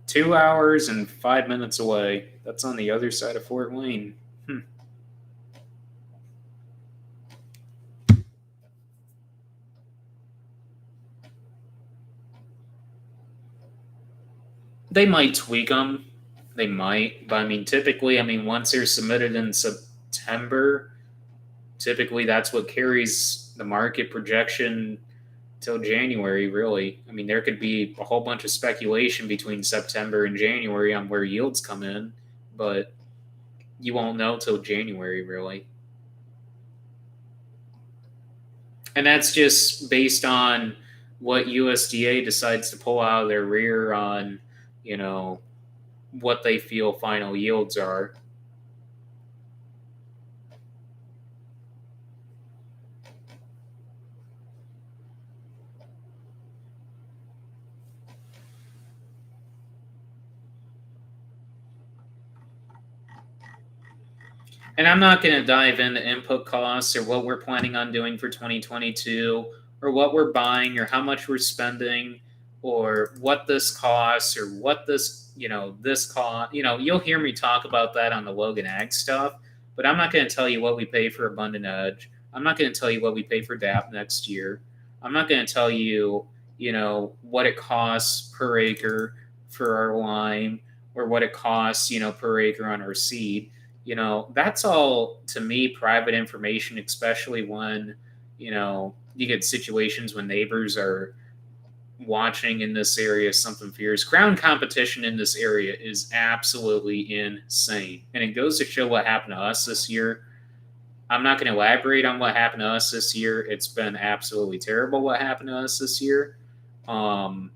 Two hours and 5 minutes away. That's on the other side of Fort Wayne. They might tweak them. They might. But I mean, typically, once they're submitted in September, typically that's what carries the market projection till January, really. I mean, there could be a whole bunch of speculation between September and January on where yields come in, but you won't know till January, really. And that's just based on what USDA decides to pull out of their rear on, what they feel final yields are. And I'm not going to dive into input costs or what we're planning on doing for 2022 or what we're buying or how much we're spending or what this costs or what this cost. You'll hear me talk about that on the Logan Ag stuff, but I'm not going to tell you what we pay for Abundant Edge. I'm not going to tell you what we pay for DAP next year. I'm not going to tell you, what it costs per acre for our lime or what it costs, per acre on our seed. That's all to me private information, especially when, you get situations when neighbors are watching in this area something fierce. Ground competition in this area is absolutely insane. And it goes to show what happened to us this year. I'm not going to elaborate on what happened to us this year. It's been absolutely terrible what happened to us this year. And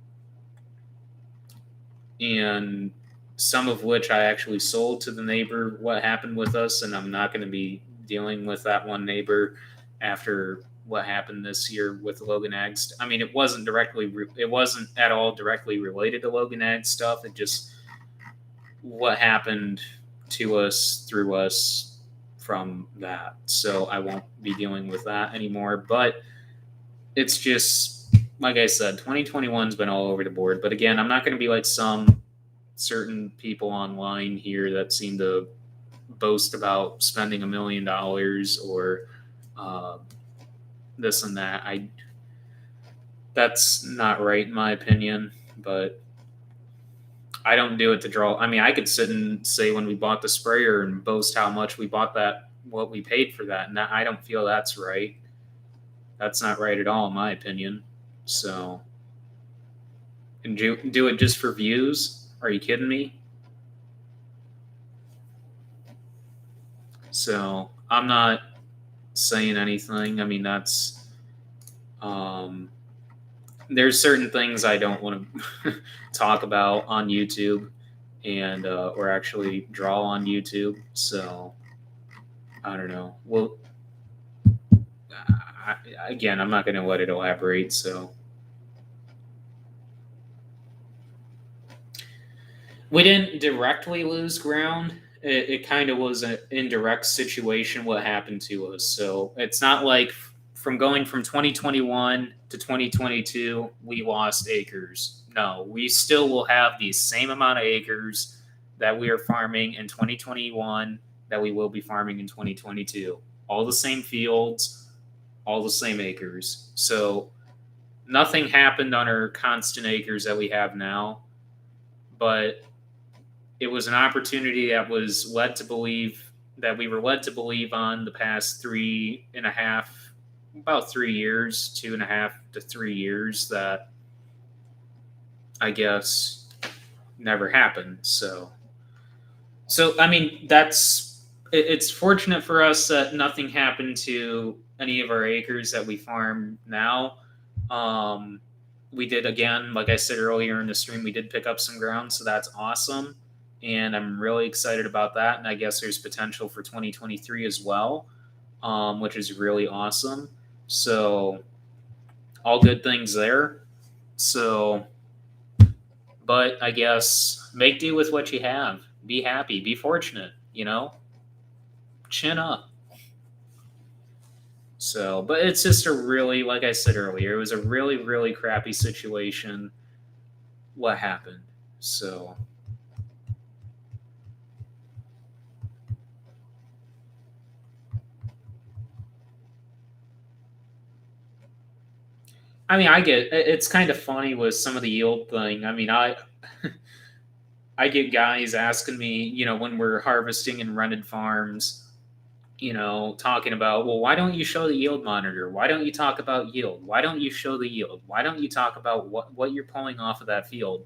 some of which I actually sold to the neighbor what happened with us, and I'm not going to be dealing with that one neighbor after what happened this year with Logan Ag. It wasn't at all directly related to Logan Ag stuff. It just what happened to us through us from that. So I won't be dealing with that anymore. But it's just, like I said, 2021's been all over the board. But again, I'm not going to be like some certain people online here that seem to boast about spending $1 million or uh, this and that. That's not right in my opinion, but I don't do it to draw. I mean, I could sit and say when we bought the sprayer and boast how much we bought that, what we paid for that, and that, I don't feel that's right. That's not right at all, in my opinion. So, and do it just for views? Are you kidding me? So, I'm not saying anything. I mean, that's there's certain things I don't want to talk about on YouTube and or actually draw on YouTube. So I don't know. Well, again, I'm not going to let it elaborate. So we didn't directly lose ground. It kind of was an indirect situation what happened to us. So it's not like from going from 2021 to 2022, we lost acres. No, we still will have the same amount of acres that we are farming in 2021 that we will be farming in 2022. All the same fields, all the same acres. So nothing happened on our constant acres that we have now, but it was an opportunity that was led to believe that we were led to believe on the past 3.5, about 3 years, 2.5 to 3 years, that I guess never happened. So I mean, it's fortunate for us that nothing happened to any of our acres that we farm now. We did, again, like I said earlier in the stream, we did pick up some ground, so that's awesome. And I'm really excited about that. And I guess there's potential for 2023 as well, which is really awesome. So, all good things there. So, but I guess make do with what you have. Be happy, be fortunate, chin up. So, but it's just a really, like I said earlier, it was a really, really crappy situation. What happened? So, I mean, it's kind of funny with some of the yield thing. I mean, I get guys asking me, when we're harvesting in rented farms, talking about, well, why don't you show the yield monitor? Why don't you talk about yield? Why don't you show the yield? Why don't you talk about what you're pulling off of that field?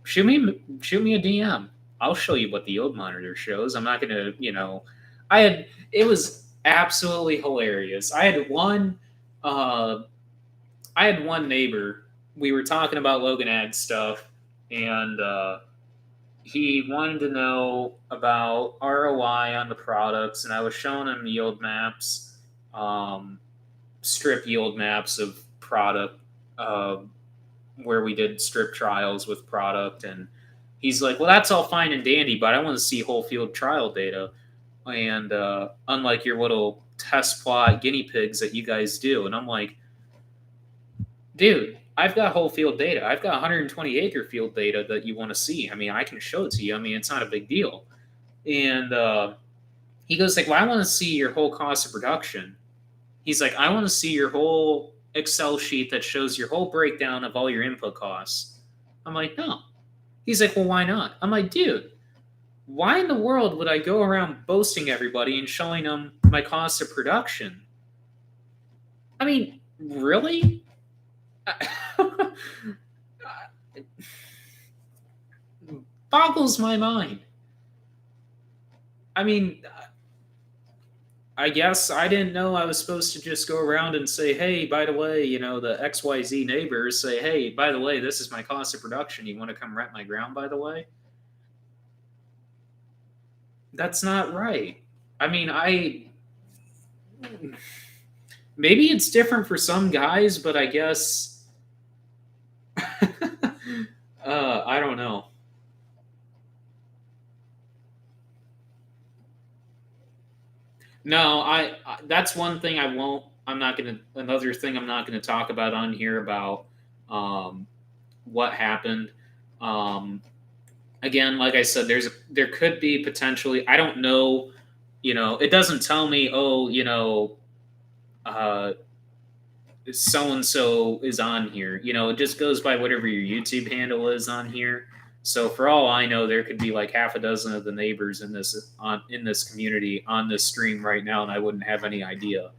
Shoot me a DM. I'll show you what the yield monitor shows. I'm not gonna, it was absolutely hilarious. I had one neighbor. We were talking about Logan Ag stuff, and he wanted to know about ROI on the products, and I was showing him yield maps, strip yield maps of product, where we did strip trials with product, and he's like, "Well, that's all fine and dandy, but I want to see whole field trial data." And unlike your little test plot guinea pigs that you guys do, and I'm like, dude, I've got whole field data. I've got 120 acre field data that you want to see. I mean, I can show it to you. I mean, it's not a big deal. And he goes like, well, I want to see your whole cost of production. He's like, I want to see your whole Excel sheet that shows your whole breakdown of all your input costs. I'm like, no. He's like, well, why not? I'm like, dude, why in the world would I go around boasting everybody and showing them my cost of production? I mean, really? Boggles my mind. I mean, I guess I didn't know I was supposed to just go around and say, hey, by the way, the XYZ neighbors say, hey, by the way, this is my cost of production. You want to come rent my ground, by the way? That's not right. I mean, maybe it's different for some guys, but I guess I don't know. No, that's one thing I won't. I'm not gonna. Another thing I'm not gonna talk about on here about what happened. again, like I said, there could be potentially, I don't know, it doesn't tell me, oh, uh, so and so is on here. It just goes by whatever your YouTube handle is on here. So for all I know, there could be like half a dozen of the neighbors in this community on this stream right now, and I wouldn't have any idea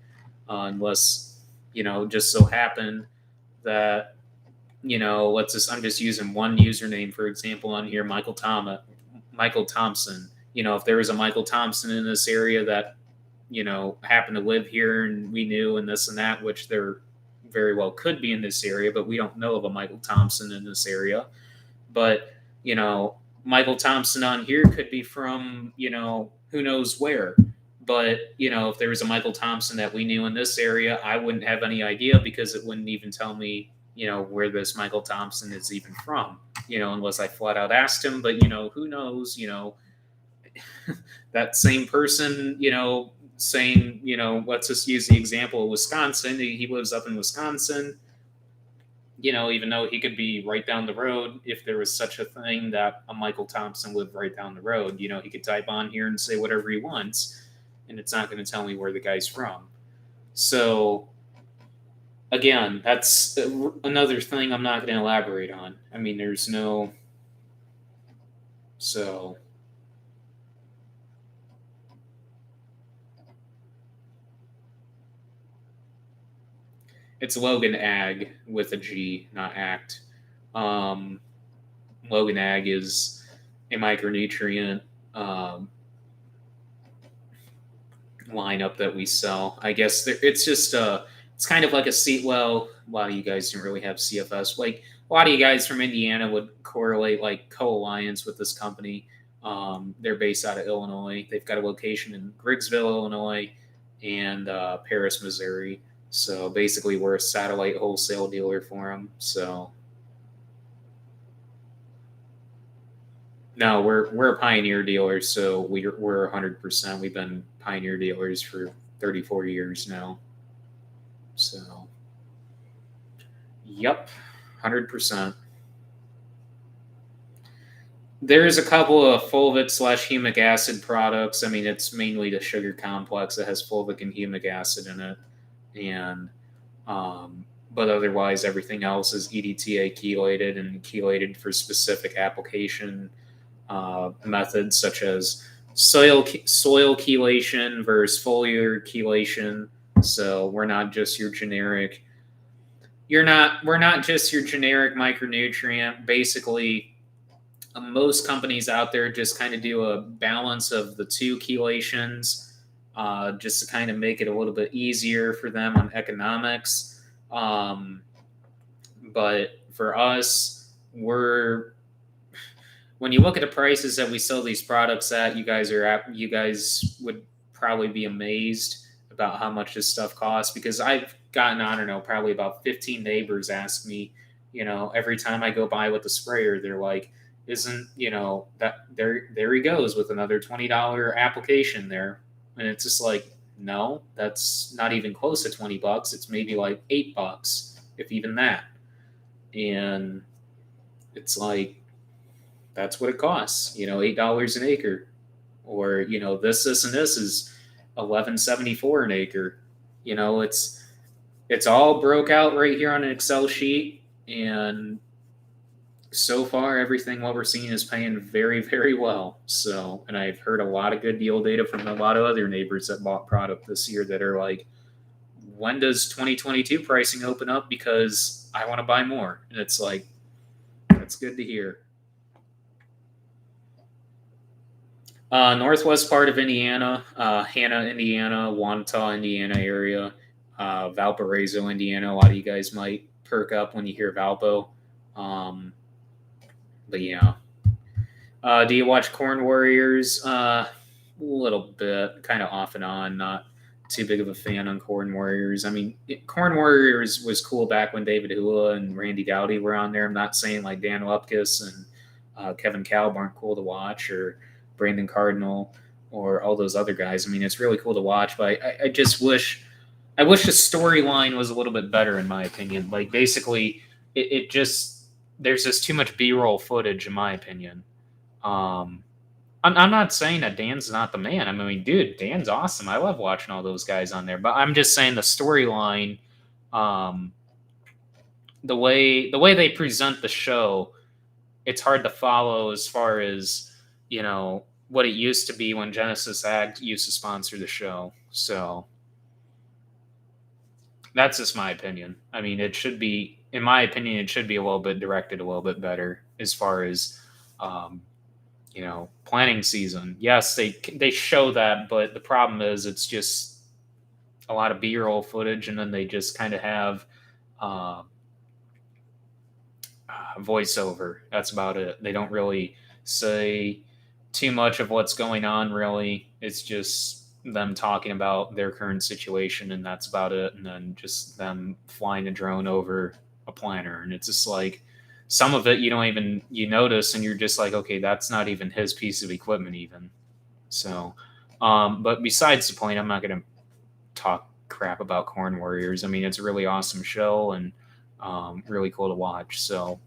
unless just so happened that I'm just using one username for example on here, Michael Thompson. If there was a Michael Thompson in this area that happened to live here and we knew and this and that, which there very well could be in this area, but we don't know of a Michael Thompson in this area. But Michael Thompson on here could be from who knows where. But if there was a Michael Thompson that we knew in this area, I wouldn't have any idea because it wouldn't even tell me where this Michael Thompson is even from, unless I flat out asked him. But who knows, that same person, saying, let's just use the example of Wisconsin. He lives up in Wisconsin, even though he could be right down the road. If there was such a thing that a Michael Thompson lived right down the road, he could type on here and say whatever he wants, and it's not going to tell me where the guy's from. So again, that's another thing I'm not going to elaborate on. I mean, there's no, so it's Logan Ag with a G, not ACT. Logan Ag is a micronutrient lineup that we sell. I guess it's just it's kind of like a seat. Well, a lot of you guys don't really have CFS. Like a lot of you guys from Indiana would correlate like co-alliance with this company. They're based out of Illinois. They've got a location in Griggsville, Illinois, and Paris, Missouri. So basically, we're a satellite wholesale dealer for them. So no, we're a Pioneer dealer. So we're 100%. We've been Pioneer dealers for 34 years now. So, yep, 100%. There's a couple of fulvic/humic acid products. I mean, it's mainly the sugar complex that has fulvic and humic acid in it. And but otherwise everything else is EDTA chelated and chelated for specific application methods such as soil chelation versus foliar chelation. So we're not just your generic we're not just your generic micronutrient. Basically most companies out there just kind of do a balance of the two chelations just to kind of make it a little bit easier for them on economics. But for us, when you look at the prices that we sell these products at, you guys would probably be amazed about how much this stuff costs, because I've gotten, I don't know, probably about 15 neighbors ask me, every time I go by with the sprayer, they're like, isn't, that there he goes with another $20 application there. And it's just like, no, that's not even close to $20. It's maybe like $8, if even that. And it's like, that's what it costs, $8 an acre. Or, this, and this is $11.74 an acre. It's all broke out right here on an Excel sheet. And so far, everything what we're seeing is paying very, very well. So, and I've heard a lot of good deal data from a lot of other neighbors that bought product this year that are like, when does 2022 pricing open up? Because I want to buy more. And it's like, that's good to hear. Northwest part of Indiana, Hanna, Indiana, Wanata, Indiana area, Valparaiso, Indiana. A lot of you guys might perk up when you hear Valpo. But yeah. Do you watch Corn Warriors? A little bit, kind of off and on. Not too big of a fan on Corn Warriors. I mean, Corn Warriors was cool back when David Hula and Randy Dowdy were on there. I'm not saying like Dan Lupkus and Kevin Kalb aren't cool to watch, or Brandon Cardinal, or all those other guys. I mean, it's really cool to watch, but I just wish the storyline was a little bit better, in my opinion. Like, basically, it just, there's just too much B-roll footage, in my opinion. I'm not saying that Dan's not the man. I mean, dude, Dan's awesome. I love watching all those guys on there. But I'm just saying the storyline, um, the way they present the show, it's hard to follow as far as what it used to be when Genesis Ag used to sponsor the show. So that's just my opinion. I mean, it should be, in my opinion, it should be a little bit directed a little bit better as far as um, planting season. Yes, they show that, but the problem is it's just a lot of B-roll footage, and then they just kind of have uh, voiceover. That's about it. They don't really say too much of what's going on. Really, it's just them talking about their current situation, and that's about it. And then just them flying a drone over a planter, and it's just like some of it you don't even you notice, and you're just like, okay, that's not even his piece of equipment, even. So, but besides the point, I'm not going to talk crap about Corn Warriors. I mean, it's a really awesome show and really cool to watch. So,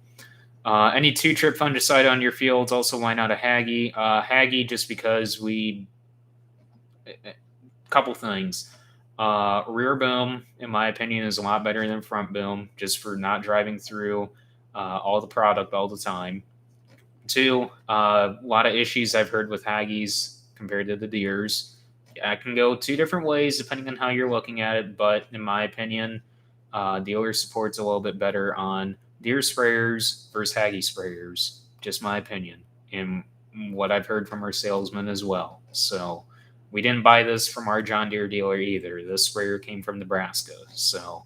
any two-trip fungicide on your fields? Also, why not a Haggy? Haggy, just because couple things. Rear boom, in my opinion, is a lot better than front boom, just for not driving through all the product all the time. Two, a lot of issues I've heard with Haggies compared to the Deers. Yeah, it can go two different ways depending on how you're looking at it, but in my opinion, dealer support's a little bit better on Deer sprayers versus Haggy sprayers. Just my opinion, and what I've heard from our salesman as well. So we didn't buy this from our John Deere dealer either. This sprayer came from Nebraska. So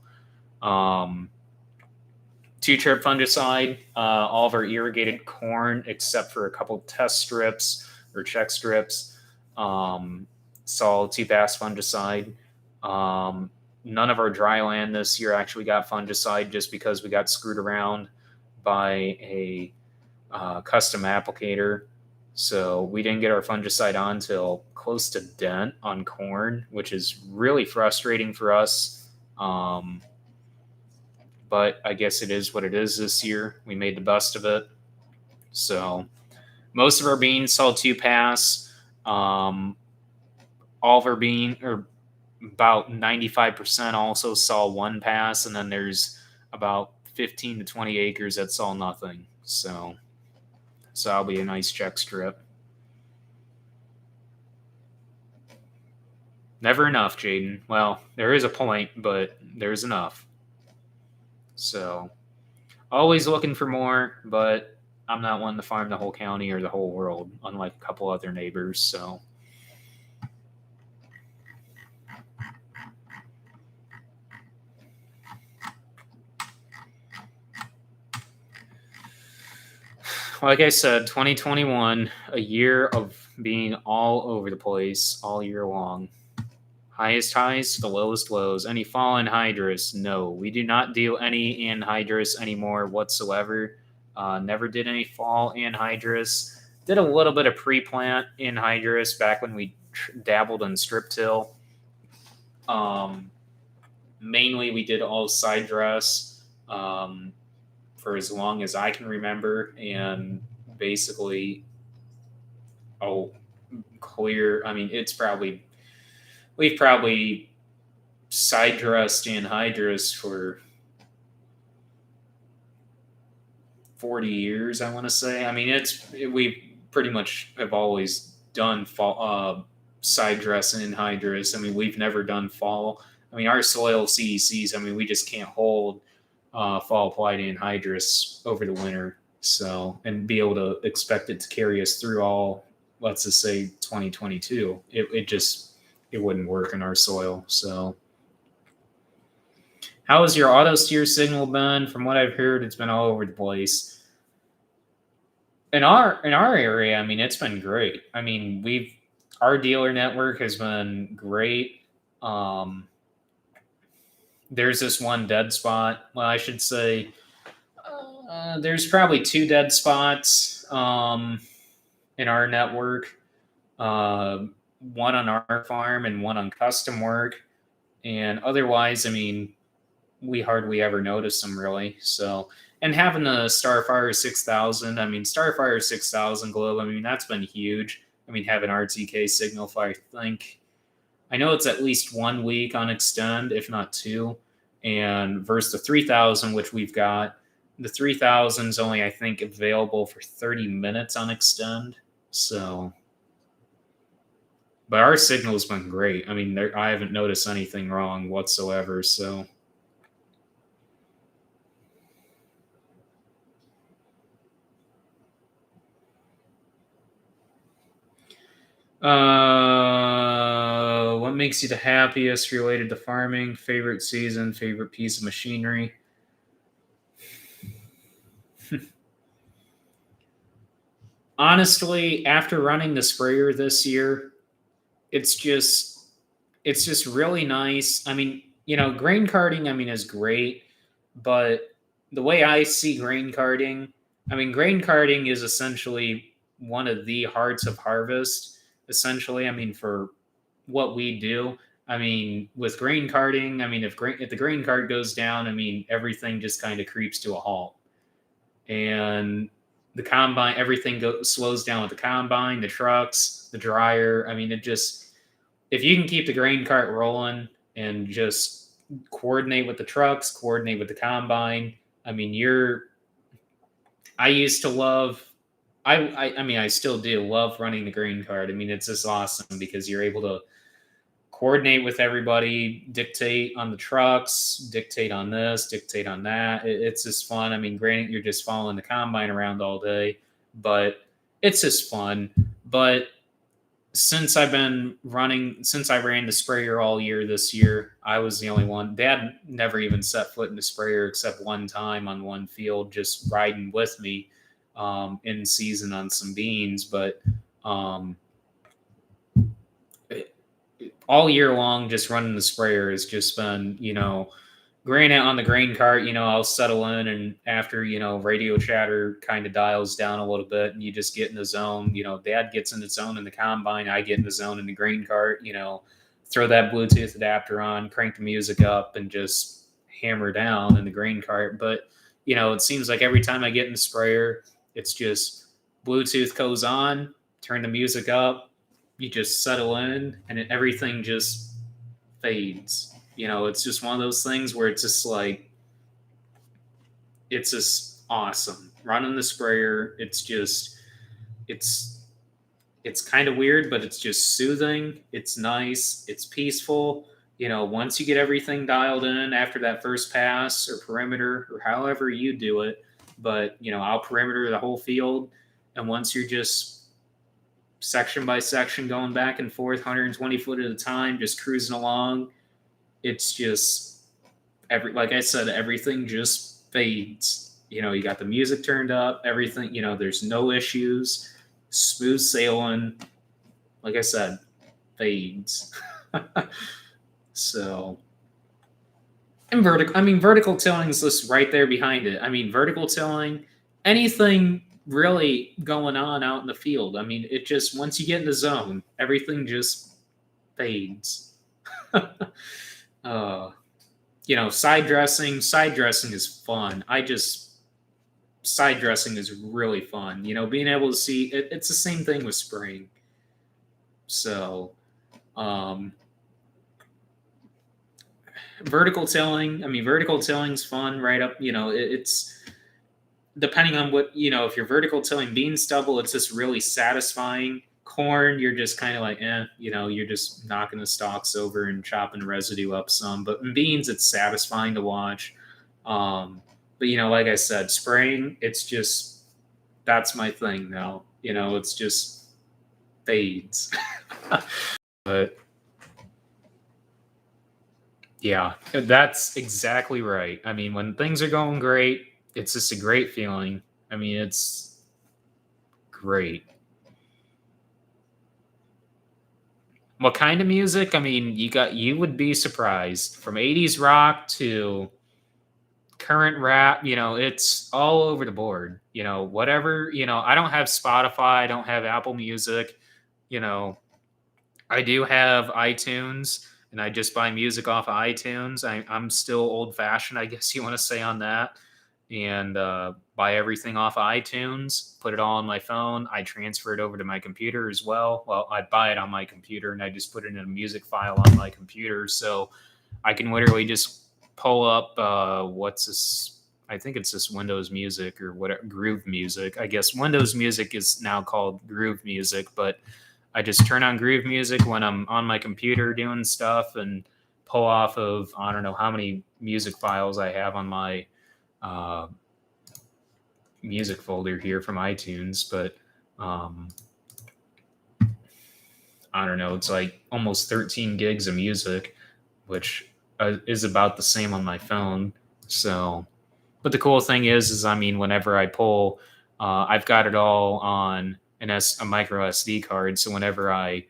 two-trip fungicide, all of our irrigated corn, except for a couple test strips or check strips, saw two-pass fungicide. None of our dry land this year actually got fungicide, just because we got screwed around by a custom applicator. So we didn't get our fungicide on till close to dent on corn, which is really frustrating for us. But I guess it is what it is this year. We made the best of it. So most of our beans saw two pass. All of our bean, or about 95%, also saw one pass, and then there's about 15 to 20 acres that saw nothing. So that'll be a nice check strip. Never enough, Jaden. Well, there is a point, but there's enough. So always looking for more, but I'm not wanting to farm the whole county or the whole world, unlike a couple other neighbors. So like I said, 2021, a year of being all over the place all year long. Highest highs, the lowest lows. Any fall anhydrous? No, we do not do any anhydrous anymore whatsoever. Never did any fall anhydrous. Did a little bit of pre-plant anhydrous back when we dabbled in strip till. Mainly, we did all side dress for as long as I can remember, and basically, clear. I mean, we've probably side dressed anhydrous for 40 years, I want to say. I mean, we pretty much have always done fall, side dress anhydrous. I mean, we've never done fall. I mean, our soil CECs, I mean, we just can't hold fall applied anhydrous over the winter. So, and be able to expect it to carry us through all, let's just say 2022. It wouldn't work in our soil. So, how has your auto steer signal been? From what I've heard, it's been all over the place. In our area, I mean, it's been great. I mean, our dealer network has been great. There's this one dead spot. Well, I should say there's probably two dead spots in our network. One on our farm and one on custom work. And otherwise, I mean, we hardly ever notice them, really. So And having a Starfire 6000, I mean, Starfire 6000 globe, I mean, that's been huge. I mean, having RTK signal for, I know it's at least 1 week on extend, if not two. And versus the 3000, which we've got, the 3000 is only, I think, available for 30 minutes on extend. So, but our signal's been great. I mean, I haven't noticed anything wrong whatsoever. So, what makes you the happiest related to farming? Favorite season? Favorite piece of machinery? Honestly, after running the sprayer this year, it's just really nice. I mean, grain carting, I mean, is great, but the way I see grain carting, I mean, grain carting is essentially one of the hearts of harvest. Essentially, I mean, for what we do, I mean, with grain carting, I mean, if the grain cart goes down, I mean, everything just kind of creeps to a halt, and the combine, everything slows down with the combine, the trucks, the dryer. I mean, it just, if you can keep the grain cart rolling and just coordinate with the trucks, coordinate with the combine, I mean, I used to love, I mean, I still do love running the grain cart. I mean, it's just awesome because you're able to coordinate with everybody, dictate on the trucks, dictate on this, dictate on that. It's just fun. I mean, granted, you're just following the combine around all day, but it's just fun. But since I ran the sprayer all year this year, I was the only one. Dad never even set foot in the sprayer except one time on one field, just riding with me in season on some beans. But all year long, just running the sprayer has just been, granted on the grain cart, I'll settle in, and after, radio chatter kind of dials down a little bit and you just get in the zone. Dad gets in the zone in the combine, I get in the zone in the grain cart, throw that Bluetooth adapter on, crank the music up, and just hammer down in the grain cart. But, it seems like every time I get in the sprayer, it's just Bluetooth goes on, turn the music up, you just settle in, and everything just fades. It's just one of those things where it's just like, it's just awesome running the sprayer. It's kind of weird, but it's just soothing. It's nice. It's peaceful. Once you get everything dialed in after that first pass or perimeter or however you do it, but I'll perimeter the whole field, and once you're just section by section going back and forth 120 foot at a time, just cruising along, it's just like I said, everything just fades. You got the music turned up, everything, there's no issues, smooth sailing. Like I said, fades. So, and vertical tilling is just right there behind it. I mean, vertical tilling, anything really going on out in the field. I mean, it just, once you get in the zone, everything just fades. Side dressing is fun. Side dressing is really fun. Being able to see it, it's the same thing with spraying. So, vertical tilling, vertical tilling's fun right up, it's depending on what, if you're vertical tilling bean stubble, it's just really satisfying. Corn, you're just kind of like, you're just knocking the stalks over and chopping residue up some. But in beans, it's satisfying to watch. But like I said, spraying, it's just, that's my thing now. It's just fades. But yeah, that's exactly right. I mean, when things are going great, it's just a great feeling. I mean, it's great. What kind of music? I mean, you would be surprised. From 80s rock to current rap, it's all over the board. Whatever, I don't have Spotify, I don't have Apple Music, I do have iTunes, and I just buy music off of iTunes. I'm still old fashioned, I guess you want to say, on that. and buy everything off of iTunes, put it all on my phone. I transfer it over to my computer as well. Well, I buy it on my computer and I just put it in a music file on my computer. So I can literally just pull up what's this? I think it's this Windows Music or whatever, Groove Music. I guess Windows Music is now called Groove Music, but I just turn on Groove Music when I'm on my computer doing stuff and pull off of, I don't know how many music files I have on my uh, music folder here from iTunes, but I don't know, it's like almost 13 gigs of music, which is about the same on my phone. So, but the cool thing is I mean, whenever I pull, I've got it all on a micro SD card. So whenever I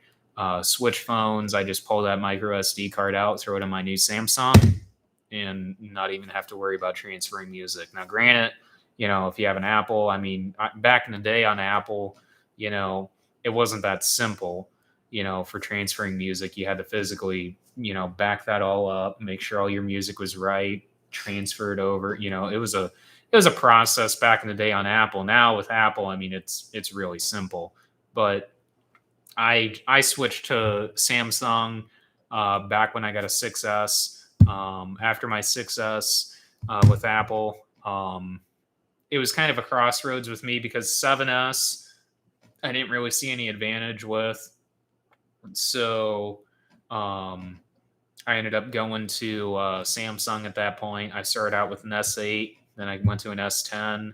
switch phones, I just pull that micro SD card out, throw it in my new Samsung, and not even have to worry about transferring music. Now, granted, if you have an Apple, I mean, back in the day on Apple, it wasn't that simple. For transferring music, you had to physically, back that all up, make sure all your music was right, transfer it over. It was a process back in the day on Apple. Now with Apple, I mean, it's really simple. But I switched to Samsung back when I got a 6S. After my 6S with Apple, it was kind of a crossroads with me because 7S I didn't really see any advantage with. So I ended up going to Samsung at that point. I started out with an S8, then I went to an S10,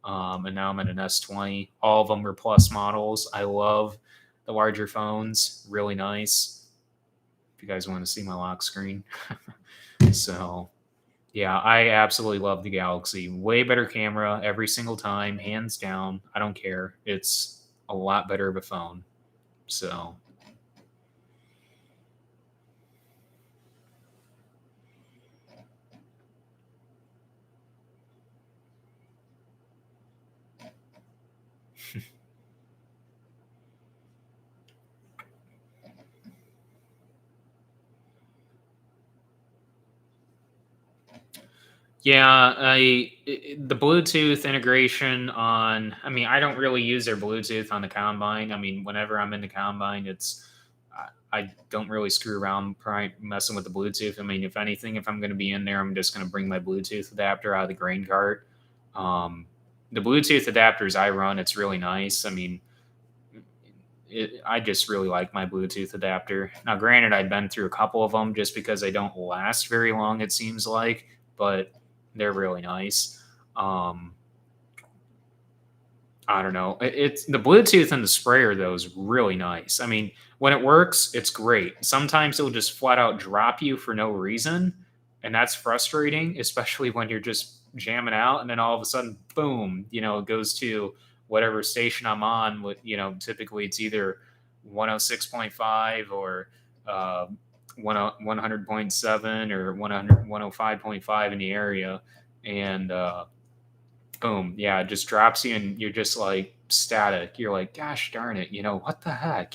and now I'm at an S20. All of them were Plus models. I love the larger phones, really nice. If you guys want to see my lock screen. So, yeah, I absolutely love the Galaxy. Way better camera every single time, hands down. I don't care. It's a lot better of a phone. So... Yeah, the Bluetooth integration on. I mean, I don't really use their Bluetooth on the combine. I mean, whenever I'm in the combine, I don't really screw around messing with the Bluetooth. I mean, if anything, if I'm going to be in there, I'm just going to bring my Bluetooth adapter out of the grain cart. The Bluetooth adapters I run, it's really nice. I mean, I just really like my Bluetooth adapter. Now, granted, I've been through a couple of them just because they don't last very long, it seems like, but they're really nice. I don't know. It's the Bluetooth and the sprayer though is really nice. I mean, when it works, it's great. Sometimes it'll just flat out drop you for no reason, and that's frustrating, especially when you're just jamming out and then all of a sudden, boom, it goes to whatever station I'm on. With typically it's either 106.5 or 100.7 or 105.5 in the area, and boom, yeah, it just drops you and you're just like static. You're like, gosh darn it, what the heck?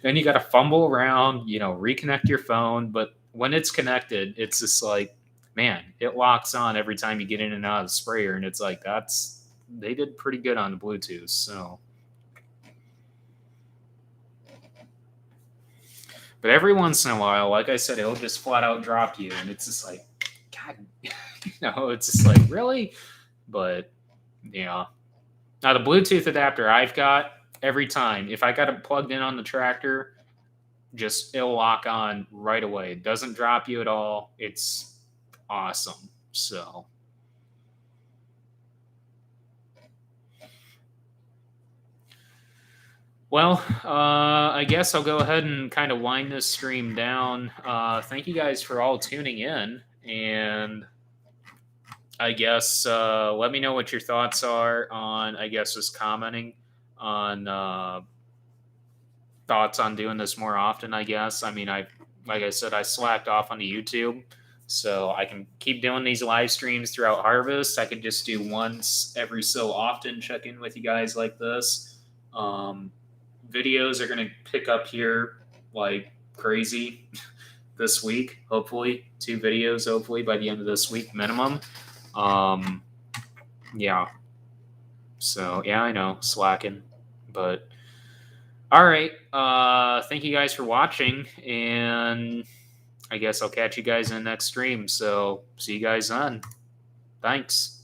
Then you got to fumble around, reconnect your phone. But when it's connected, it's just like, man, it locks on every time you get in and out of the sprayer. And it's like, they did pretty good on the Bluetooth. So, but every once in a while, like I said, it'll just flat out drop you. And it's just like, God, it's just like, really? But yeah. Now the Bluetooth adapter I've got, every time, if I got it plugged in on the tractor, it'll lock on right away. It doesn't drop you at all. It's awesome. So, well, I guess I'll go ahead and kind of wind this stream down. Thank you guys for all tuning in, and I guess let me know what your thoughts are on, I guess, just commenting on thoughts on doing this more often, I guess. I mean, like I said, I slacked off on the YouTube, so I can keep doing these live streams throughout harvest. I could just do once every so often, check in with you guys like this. Videos are going to pick up here like crazy this week, hopefully. 2 videos, hopefully, by the end of this week minimum. Yeah. So yeah, I know, slacking, but all right. Thank you guys for watching, and I guess I'll catch you guys in the next stream. So see you guys then. Thanks.